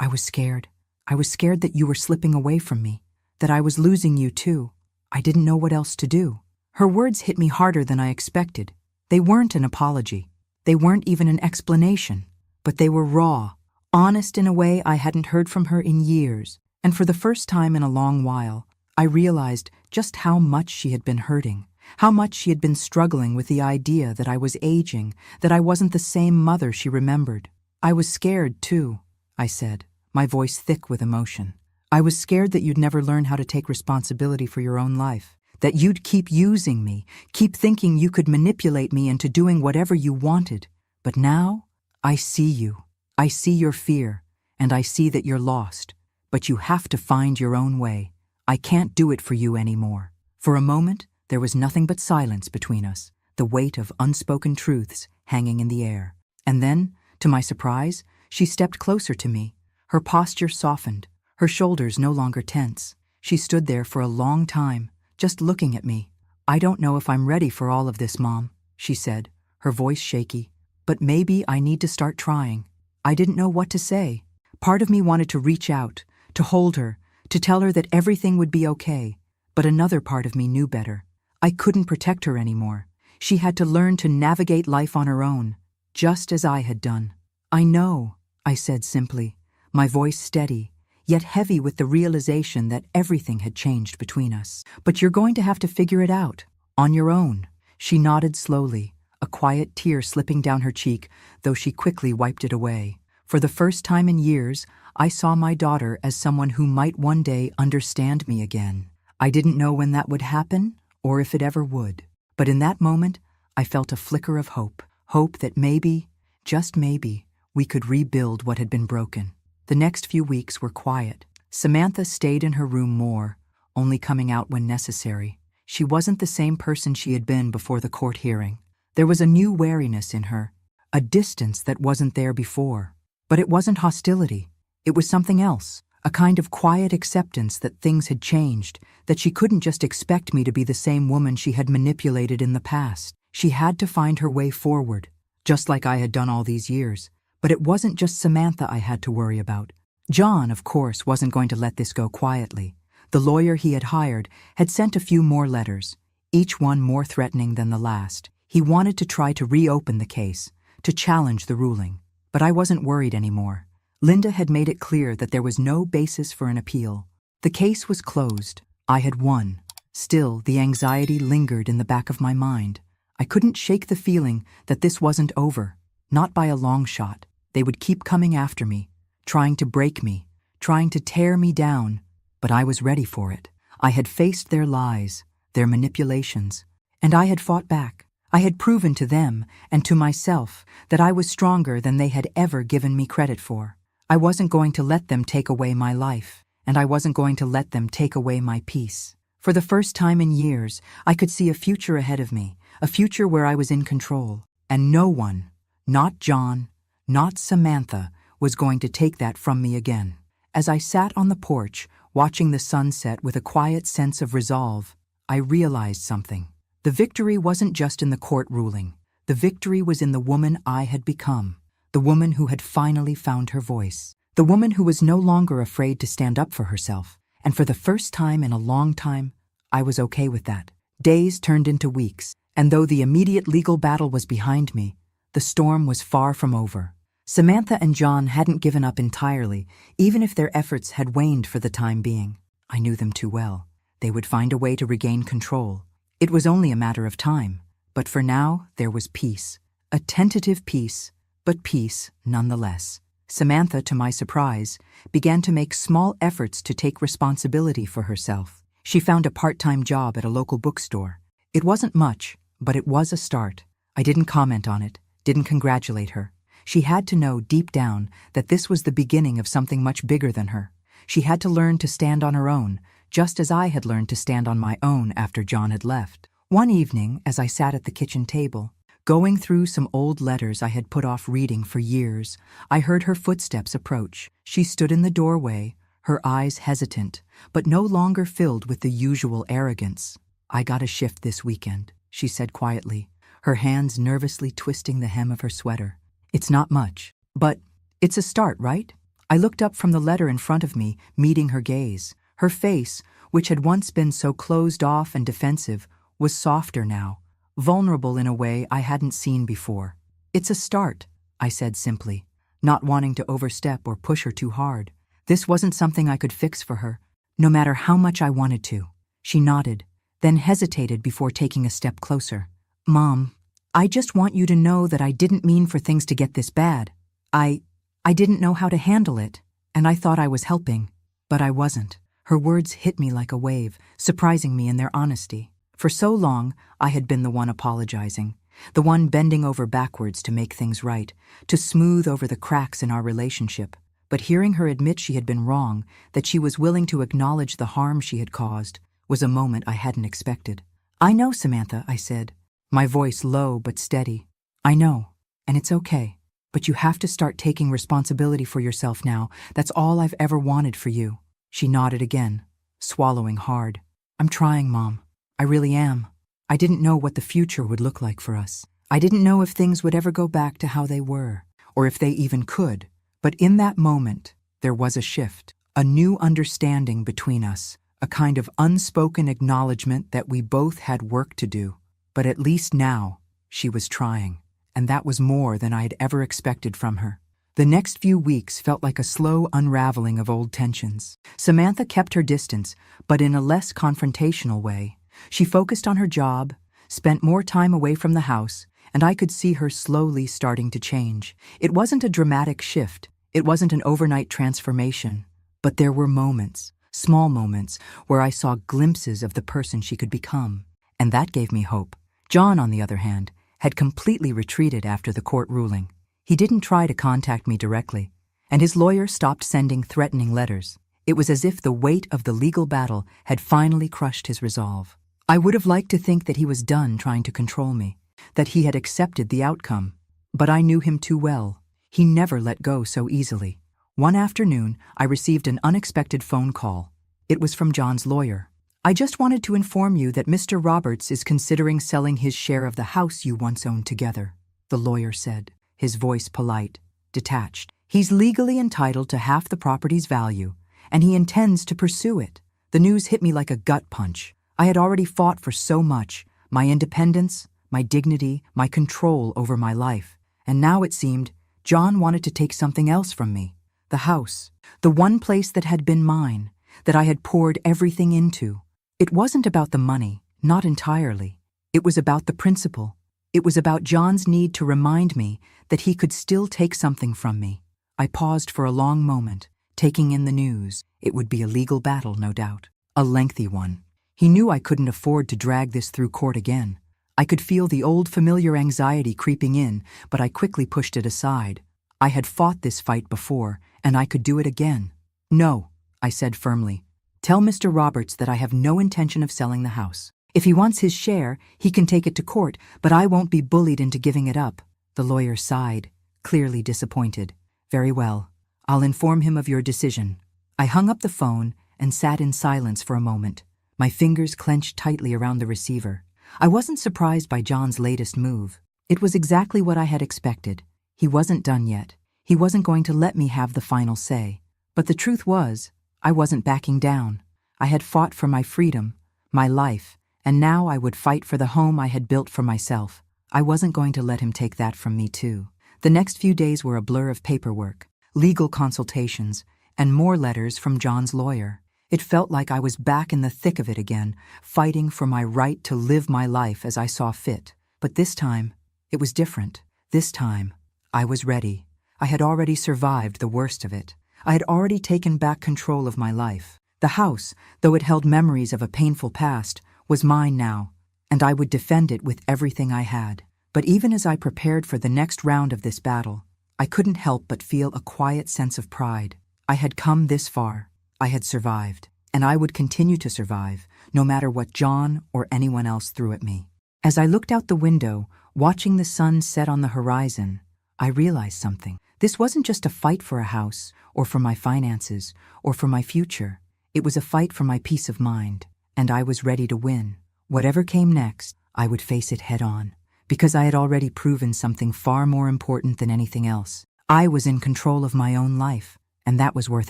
was scared. I was scared that you were slipping away from me, that I was losing you too. I didn't know what else to do." Her words hit me harder than I expected. They weren't an apology. They weren't even an explanation. But they were raw, honest in a way I hadn't heard from her in years. And for the first time in a long while, I realized just how much she had been hurting, how much she had been struggling with the idea that I was aging, that I wasn't the same mother she remembered. I was scared, too, I said, my voice thick with emotion. I was scared that you'd never learn how to take responsibility for your own life, that you'd keep using me, keep thinking you could manipulate me into doing whatever you wanted. But now, I see you. I see your fear, and I see that you're lost. But you have to find your own way. I can't do it for you anymore. For a moment, there was nothing but silence between us, the weight of unspoken truths hanging in the air. And then, to my surprise, she stepped closer to me. Her posture softened, her shoulders no longer tense. She stood there for a long time, just looking at me. "I don't know if I'm ready for all of this, Mom," she said, her voice shaky. "But maybe I need to start trying." I didn't know what to say. Part of me wanted to reach out, to hold her, to tell her that everything would be okay. But another part of me knew better. I couldn't protect her anymore. She had to learn to navigate life on her own, just as I had done. "I know," I said simply, my voice steady, yet heavy with the realization that everything had changed between us. "But you're going to have to figure it out, on your own." She nodded slowly, a quiet tear slipping down her cheek, though she quickly wiped it away. For the first time in years, I saw my daughter as someone who might one day understand me again. I didn't know when that would happen, or if it ever would. But in that moment, I felt a flicker of hope. Hope that maybe, just maybe, we could rebuild what had been broken. The next few weeks were quiet. Samantha stayed in her room more, only coming out when necessary. She wasn't the same person she had been before the court hearing. There was a new wariness in her, a distance that wasn't there before. But it wasn't hostility. It was something else, a kind of quiet acceptance that things had changed, that she couldn't just expect me to be the same woman she had manipulated in the past. She had to find her way forward, just like I had done all these years. But it wasn't just Samantha I had to worry about. John, of course, wasn't going to let this go quietly. The lawyer he had hired had sent a few more letters, each one more threatening than the last. He wanted to try to reopen the case, to challenge the ruling. But I wasn't worried anymore. Linda had made it clear that there was no basis for an appeal. The case was closed. I had won. Still, the anxiety lingered in the back of my mind. I couldn't shake the feeling that this wasn't over, not by a long shot. They would keep coming after me, trying to break me, trying to tear me down. But I was ready for it. I had faced their lies, their manipulations, and I had fought back. I had proven to them and to myself that I was stronger than they had ever given me credit for. I wasn't going to let them take away my life, and I wasn't going to let them take away my peace. For the first time in years, I could see a future ahead of me, a future where I was in control, and no one, not John, not Samantha, was going to take that from me again. As I sat on the porch, watching the sunset with a quiet sense of resolve, I realized something. The victory wasn't just in the court ruling. The victory was in the woman I had become, the woman who had finally found her voice, the woman who was no longer afraid to stand up for herself. And for the first time in a long time, I was okay with that. Days turned into weeks, and though the immediate legal battle was behind me, the storm was far from over. Samantha and John hadn't given up entirely, even if their efforts had waned for the time being. I knew them too well. They would find a way to regain control. It was only a matter of time, but for now there was peace. A tentative peace, but peace nonetheless. Samantha, to my surprise, began to make small efforts to take responsibility for herself. She found a part-time job at a local bookstore. It wasn't much, but it was a start. I didn't comment on it, didn't congratulate her. She had to know deep down that this was the beginning of something much bigger than her. She had to learn to stand on her own, just as I had learned to stand on my own after John had left. One evening, as I sat at the kitchen table, going through some old letters I had put off reading for years, I heard her footsteps approach. She stood in the doorway, her eyes hesitant, but no longer filled with the usual arrogance. "I got a shift this weekend," she said quietly, her hands nervously twisting the hem of her sweater. "It's not much, but it's a start, right?" I looked up from the letter in front of me, meeting her gaze. Her face, which had once been so closed off and defensive, was softer now, vulnerable in a way I hadn't seen before. "It's a start," I said simply, not wanting to overstep or push her too hard. This wasn't something I could fix for her, no matter how much I wanted to. She nodded, then hesitated before taking a step closer. "Mom, I just want you to know that I didn't mean for things to get this bad. I didn't know how to handle it, and I thought I was helping, but I wasn't." Her words hit me like a wave, surprising me in their honesty. For so long, I had been the one apologizing, the one bending over backwards to make things right, to smooth over the cracks in our relationship. But hearing her admit she had been wrong, that she was willing to acknowledge the harm she had caused, was a moment I hadn't expected. "I know, Samantha," I said, my voice low but steady. "I know, and it's okay. But you have to start taking responsibility for yourself now. That's all I've ever wanted for you." She nodded again, swallowing hard. "I'm trying, Mom. I really am. I didn't know what the future would look like for us. I didn't know if things would ever go back to how they were, or if they even could. But in that moment, there was a shift, a new understanding between us, a kind of unspoken acknowledgement that we both had work to do. But at least now, she was trying, and that was more than I had ever expected from her. The next few weeks felt like a slow unraveling of old tensions. Samantha kept her distance, but in a less confrontational way. She focused on her job, spent more time away from the house, and I could see her slowly starting to change. It wasn't a dramatic shift. It wasn't an overnight transformation. But there were moments, small moments, where I saw glimpses of the person she could become. And that gave me hope. John, on the other hand, had completely retreated after the court ruling. He didn't try to contact me directly, and his lawyer stopped sending threatening letters. It was as if the weight of the legal battle had finally crushed his resolve. I would have liked to think that he was done trying to control me, that he had accepted the outcome. But I knew him too well. He never let go so easily. One afternoon, I received an unexpected phone call. It was from John's lawyer. "I just wanted to inform you that Mr. Roberts is considering selling his share of the house you once owned together," the lawyer said, his voice polite, detached. "He's legally entitled to half the property's value, and he intends to pursue it." The news hit me like a gut punch. I had already fought for so much, my independence, my dignity, my control over my life. And now it seemed John wanted to take something else from me. The house, the one place that had been mine, that I had poured everything into. It wasn't about the money, not entirely. It was about the principle. It was about John's need to remind me that he could still take something from me. I paused for a long moment, taking in the news. It would be a legal battle, no doubt. A lengthy one. He knew I couldn't afford to drag this through court again. I could feel the old familiar anxiety creeping in, but I quickly pushed it aside. I had fought this fight before, and I could do it again. "No," I said firmly. "Tell Mr. Roberts that I have no intention of selling the house. If he wants his share, he can take it to court, but I won't be bullied into giving it up." The lawyer sighed, clearly disappointed. "Very well. I'll inform him of your decision." I hung up the phone and sat in silence for a moment, my fingers clenched tightly around the receiver. I wasn't surprised by John's latest move. It was exactly what I had expected. He wasn't done yet. He wasn't going to let me have the final say. But the truth was, I wasn't backing down. I had fought for my freedom, my life, and now I would fight for the home I had built for myself. I wasn't going to let him take that from me too. The next few days were a blur of paperwork, legal consultations, and more letters from John's lawyer. It felt like I was back in the thick of it again, fighting for my right to live my life as I saw fit. But this time, it was different. This time, I was ready. I had already survived the worst of it. I had already taken back control of my life. The house, though it held memories of a painful past, was mine now, and I would defend it with everything I had. But even as I prepared for the next round of this battle, I couldn't help but feel a quiet sense of pride. I had come this far. I had survived, and I would continue to survive, no matter what John or anyone else threw at me. As I looked out the window, watching the sun set on the horizon, I realized something. This wasn't just a fight for a house, or for my finances, or for my future. It was a fight for my peace of mind, and I was ready to win. Whatever came next, I would face it head on, because I had already proven something far more important than anything else. I was in control of my own life, and that was worth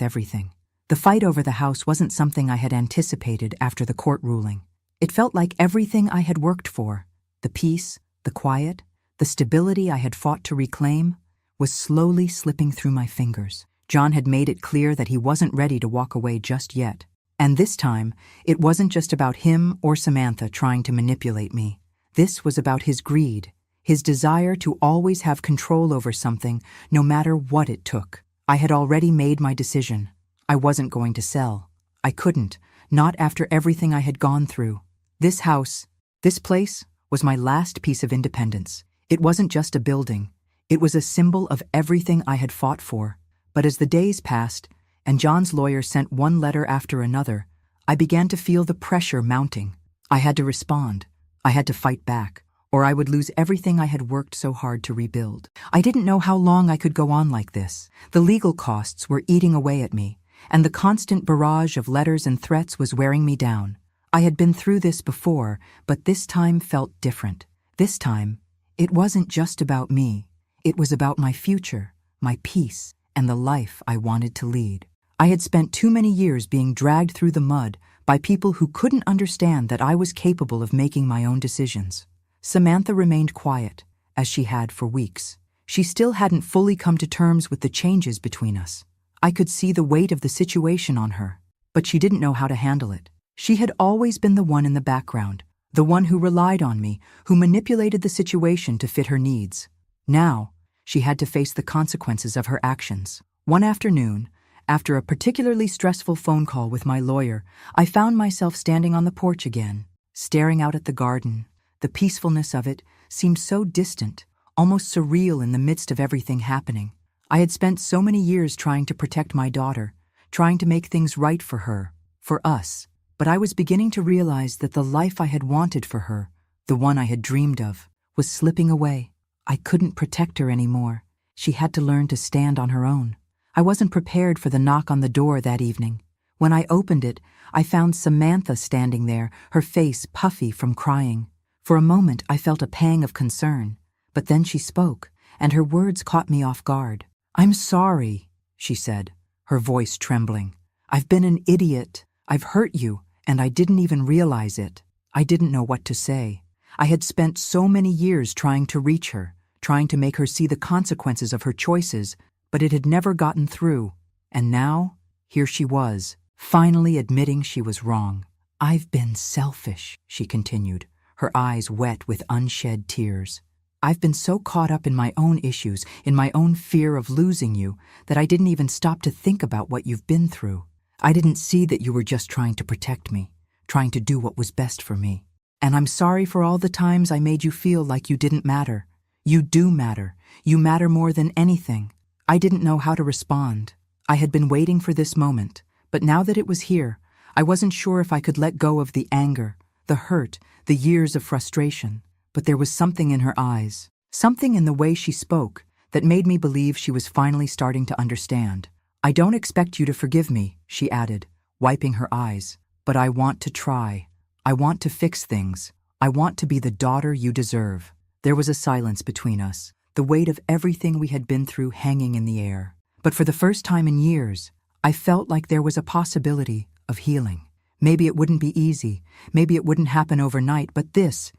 everything. The fight over the house wasn't something I had anticipated after the court ruling. It felt like everything I had worked for, the peace, the quiet, the stability I had fought to reclaim, was slowly slipping through my fingers. John had made it clear that he wasn't ready to walk away just yet. And this time, it wasn't just about him or Samantha trying to manipulate me. This was about his greed, his desire to always have control over something, no matter what it took. I had already made my decision. I wasn't going to sell. I couldn't, not after everything I had gone through. This house, this place, was my last piece of independence. It wasn't just a building. It was a symbol of everything I had fought for. But as the days passed, and John's lawyer sent one letter after another, I began to feel the pressure mounting. I had to respond. I had to fight back, or I would lose everything I had worked so hard to rebuild. I didn't know how long I could go on like this. The legal costs were eating away at me, and the constant barrage of letters and threats was wearing me down. I had been through this before, but this time felt different. This time, it wasn't just about me. It was about my future, my peace, and the life I wanted to lead. I had spent too many years being dragged through the mud by people who couldn't understand that I was capable of making my own decisions. Samantha remained quiet, as she had for weeks. She still hadn't fully come to terms with the changes between us. I could see the weight of the situation on her, but she didn't know how to handle it. She had always been the one in the background, the one who relied on me, who manipulated the situation to fit her needs. Now, she had to face the consequences of her actions. One afternoon, after a particularly stressful phone call with my lawyer, I found myself standing on the porch again, staring out at the garden. The peacefulness of it seemed so distant, almost surreal in the midst of everything happening. I had spent so many years trying to protect my daughter, trying to make things right for her, for us, but I was beginning to realize that the life I had wanted for her, the one I had dreamed of, was slipping away. I couldn't protect her anymore. She had to learn to stand on her own. I wasn't prepared for the knock on the door that evening. When I opened it, I found Samantha standing there, her face puffy from crying. For a moment, I felt a pang of concern, but then she spoke, and her words caught me off guard. "I'm sorry," she said, her voice trembling. "I've been an idiot. I've hurt you, and I didn't even realize it." I didn't know what to say. I had spent so many years trying to reach her, trying to make her see the consequences of her choices, but it had never gotten through. And now, here she was, finally admitting she was wrong. "I've been selfish," she continued, her eyes wet with unshed tears. "I've been so caught up in my own issues, in my own fear of losing you, that I didn't even stop to think about what you've been through. I didn't see that you were just trying to protect me, trying to do what was best for me. And I'm sorry for all the times I made you feel like you didn't matter. You do matter. You matter more than anything." I didn't know how to respond. I had been waiting for this moment, but now that it was here, I wasn't sure if I could let go of the anger, the hurt, the years of frustration. But there was something in her eyes, something in the way she spoke, that made me believe she was finally starting to understand. "I don't expect you to forgive me," she added, wiping her eyes, "but I want to try. I want to fix things. I want to be the daughter you deserve." There was a silence between us, the weight of everything we had been through hanging in the air. But for the first time in years, I felt like there was a possibility of healing. Maybe it wouldn't be easy, maybe it wouldn't happen overnight, but this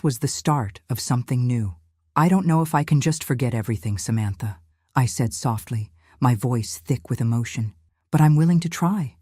was the start of something new. "I don't know if I can just forget everything, Samantha," I said softly, my voice thick with emotion. "But I'm willing to try.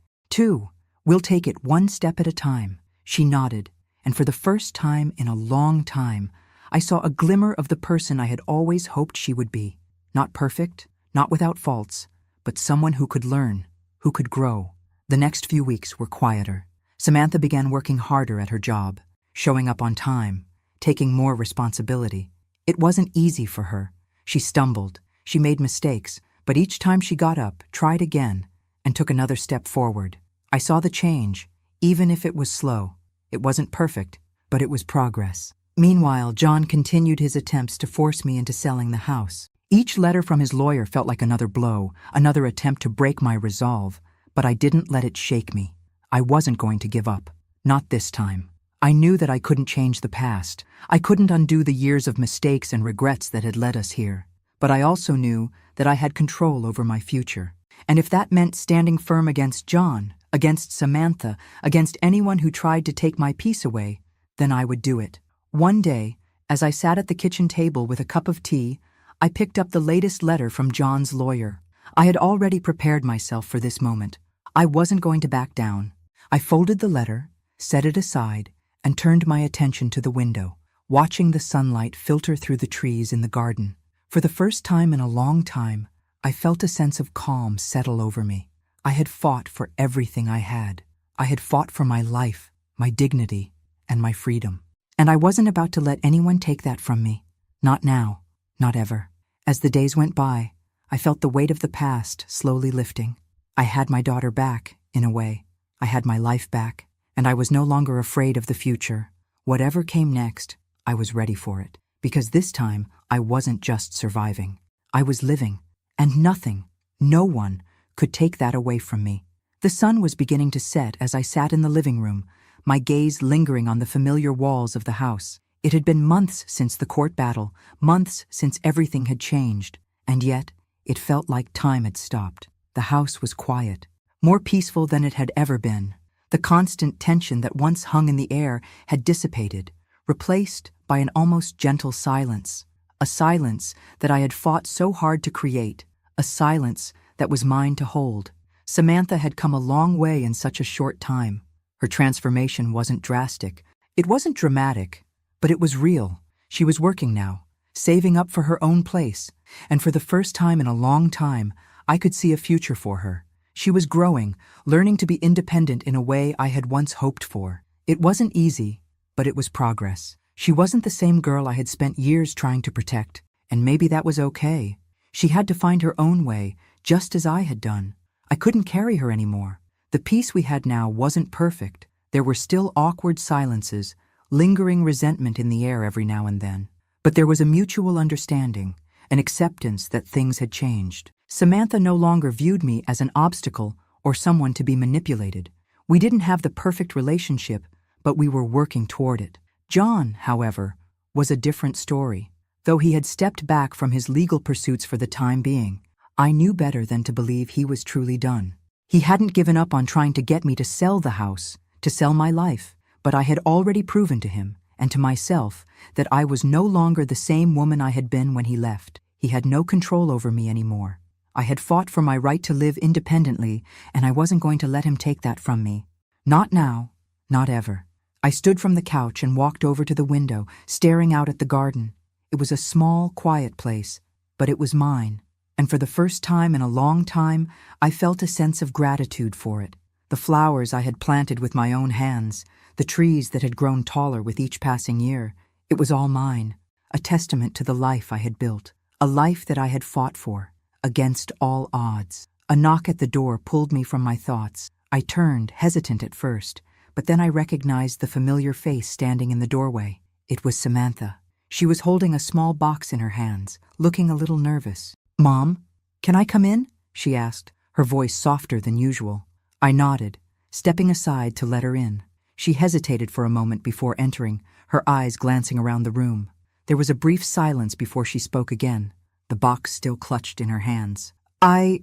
We'll take it one step at a time." She nodded, and for the first time in a long time, I saw a glimmer of the person I had always hoped she would be. Not perfect, not without faults, but someone who could learn, who could grow. The next few weeks were quieter. Samantha began working harder at her job, showing up on time, taking more responsibility. It wasn't easy for her. She stumbled, she made mistakes, but each time she got up, tried again, and took another step forward. I saw the change, even if it was slow. It wasn't perfect, but it was progress. Meanwhile, John continued his attempts to force me into selling the house. Each letter from his lawyer felt like another blow, another attempt to break my resolve, but I didn't let it shake me. I wasn't going to give up. Not this time. I knew that I couldn't change the past. I couldn't undo the years of mistakes and regrets that had led us here. But I also knew that I had control over my future. And if that meant standing firm against John, against Samantha, against anyone who tried to take my peace away, then I would do it. One day, as I sat at the kitchen table with a cup of tea, I picked up the latest letter from John's lawyer. I had already prepared myself for this moment. I wasn't going to back down. I folded the letter, set it aside, and turned my attention to the window, watching the sunlight filter through the trees in the garden. For the first time in a long time, I felt a sense of calm settle over me. I had fought for everything I had. I had fought for my life, my dignity, and my freedom. And I wasn't about to let anyone take that from me. Not now, not ever. As the days went by, I felt the weight of the past slowly lifting. I had my daughter back, in a way. I had my life back, and I was no longer afraid of the future. Whatever came next, I was ready for it. Because this time, I wasn't just surviving. I was living, and nothing, no one, could take that away from me. The sun was beginning to set as I sat in the living room, my gaze lingering on the familiar walls of the house. It had been months since the court battle, months since everything had changed, and yet it felt like time had stopped. The house was quiet, more peaceful than it had ever been. The constant tension that once hung in the air had dissipated, replaced by an almost gentle silence, a silence that I had fought so hard to create, a silence that was mine to hold. Samantha had come a long way in such a short time. Her transformation wasn't drastic. It wasn't dramatic, but it was real. She was working now, saving up for her own place, and for the first time in a long time, I could see a future for her. She was growing, learning to be independent in a way I had once hoped for. It wasn't easy, but it was progress. She wasn't the same girl I had spent years trying to protect, and maybe that was okay. She had to find her own way, just as I had done. I couldn't carry her anymore. The peace we had now wasn't perfect. There were still awkward silences, lingering resentment in the air every now and then. But there was a mutual understanding, an acceptance that things had changed. Samantha no longer viewed me as an obstacle or someone to be manipulated. We didn't have the perfect relationship, but we were working toward it. John, however, was a different story. Though he had stepped back from his legal pursuits for the time being, I knew better than to believe he was truly done. He hadn't given up on trying to get me to sell the house, to sell my life, but I had already proven to him, and to myself, that I was no longer the same woman I had been when he left. He had no control over me anymore. I had fought for my right to live independently, and I wasn't going to let him take that from me. Not now, not ever. I stood from the couch and walked over to the window, staring out at the garden. It was a small, quiet place, but it was mine. And for the first time in a long time, I felt a sense of gratitude for it. The flowers I had planted with my own hands, the trees that had grown taller with each passing year, it was all mine, a testament to the life I had built, a life that I had fought for, against all odds. A knock at the door pulled me from my thoughts. I turned, hesitant at first, but then I recognized the familiar face standing in the doorway. It was Samantha. She was holding a small box in her hands, looking a little nervous. "Mom, can I come in?" she asked, her voice softer than usual. I nodded, stepping aside to let her in. She hesitated for a moment before entering, her eyes glancing around the room. There was a brief silence before she spoke again, the box still clutched in her hands. I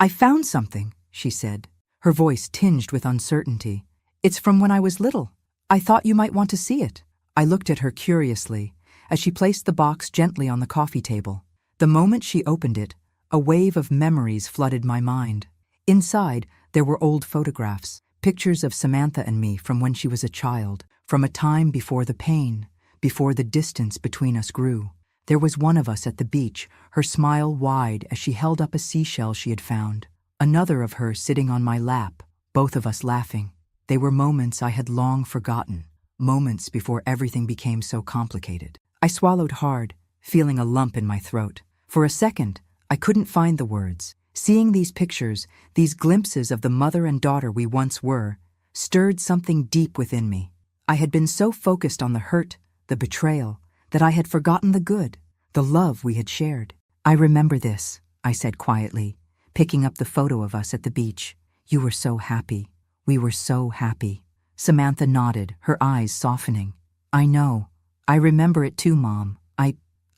found something," she said, her voice tinged with uncertainty. "It's from when I was little. I thought you might want to see it." I looked at her curiously, as she placed the box gently on the coffee table. The moment she opened it, a wave of memories flooded my mind. Inside, there were old photographs, pictures of Samantha and me from when she was a child, from a time before the pain, before the distance between us grew. There was one of us at the beach, her smile wide as she held up a seashell she had found. Another of her sitting on my lap, both of us laughing. They were moments I had long forgotten, moments before everything became so complicated. I swallowed hard, feeling a lump in my throat. For a second, I couldn't find the words. Seeing these pictures, these glimpses of the mother and daughter we once were, stirred something deep within me. I had been so focused on the hurt, the betrayal, that I had forgotten the good, the love we had shared. "I remember this," I said quietly, picking up the photo of us at the beach. "You were so happy. We were so happy." Samantha nodded, her eyes softening. "I know. I remember it too, Mom.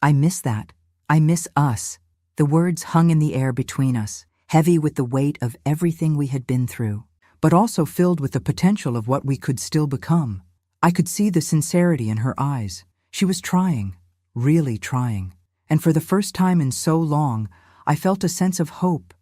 I miss that. I miss us." The words hung in the air between us, heavy with the weight of everything we had been through, but also filled with the potential of what we could still become. I could see the sincerity in her eyes. She was trying, really trying. And for the first time in so long, I felt a sense of hope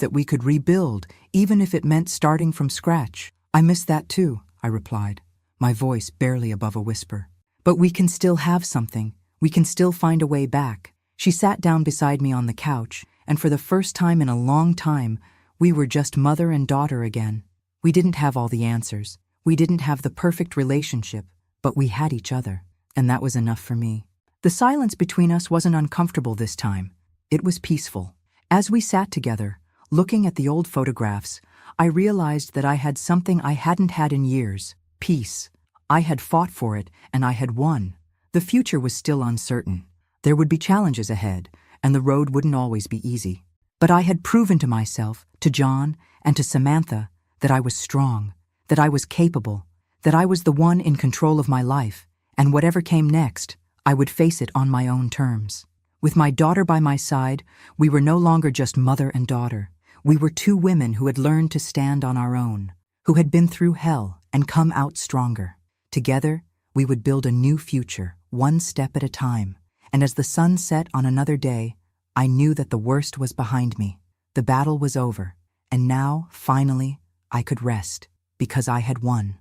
that we could rebuild, even if it meant starting from scratch. I miss that too, I replied, my voice barely above a whisper. But we can still have something. We can still find a way back. She sat down beside me on the couch, and for the first time in a long time, we were just mother and daughter again. We didn't have all the answers. We didn't have the perfect relationship, but we had each other, and that was enough for me. The silence between us wasn't uncomfortable this time. It was peaceful. As we sat together, looking at the old photographs, I realized that I had something I hadn't had in years: peace. I had fought for it, and I had won. The future was still uncertain. There would be challenges ahead, and the road wouldn't always be easy. But I had proven to myself, to John, and to Samantha, that I was strong, that I was capable, that I was the one in control of my life, and whatever came next, I would face it on my own terms. With my daughter by my side, we were no longer just mother and daughter. We were two women who had learned to stand on our own, who had been through hell and come out stronger. Together, we would build a new future, one step at a time. And as the sun set on another day, I knew that the worst was behind me. The battle was over, and now, finally, I could rest, because I had won.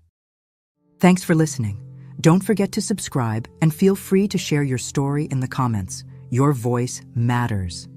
Thanks for listening. Don't forget to subscribe and feel free to share your story in the comments. Your voice matters.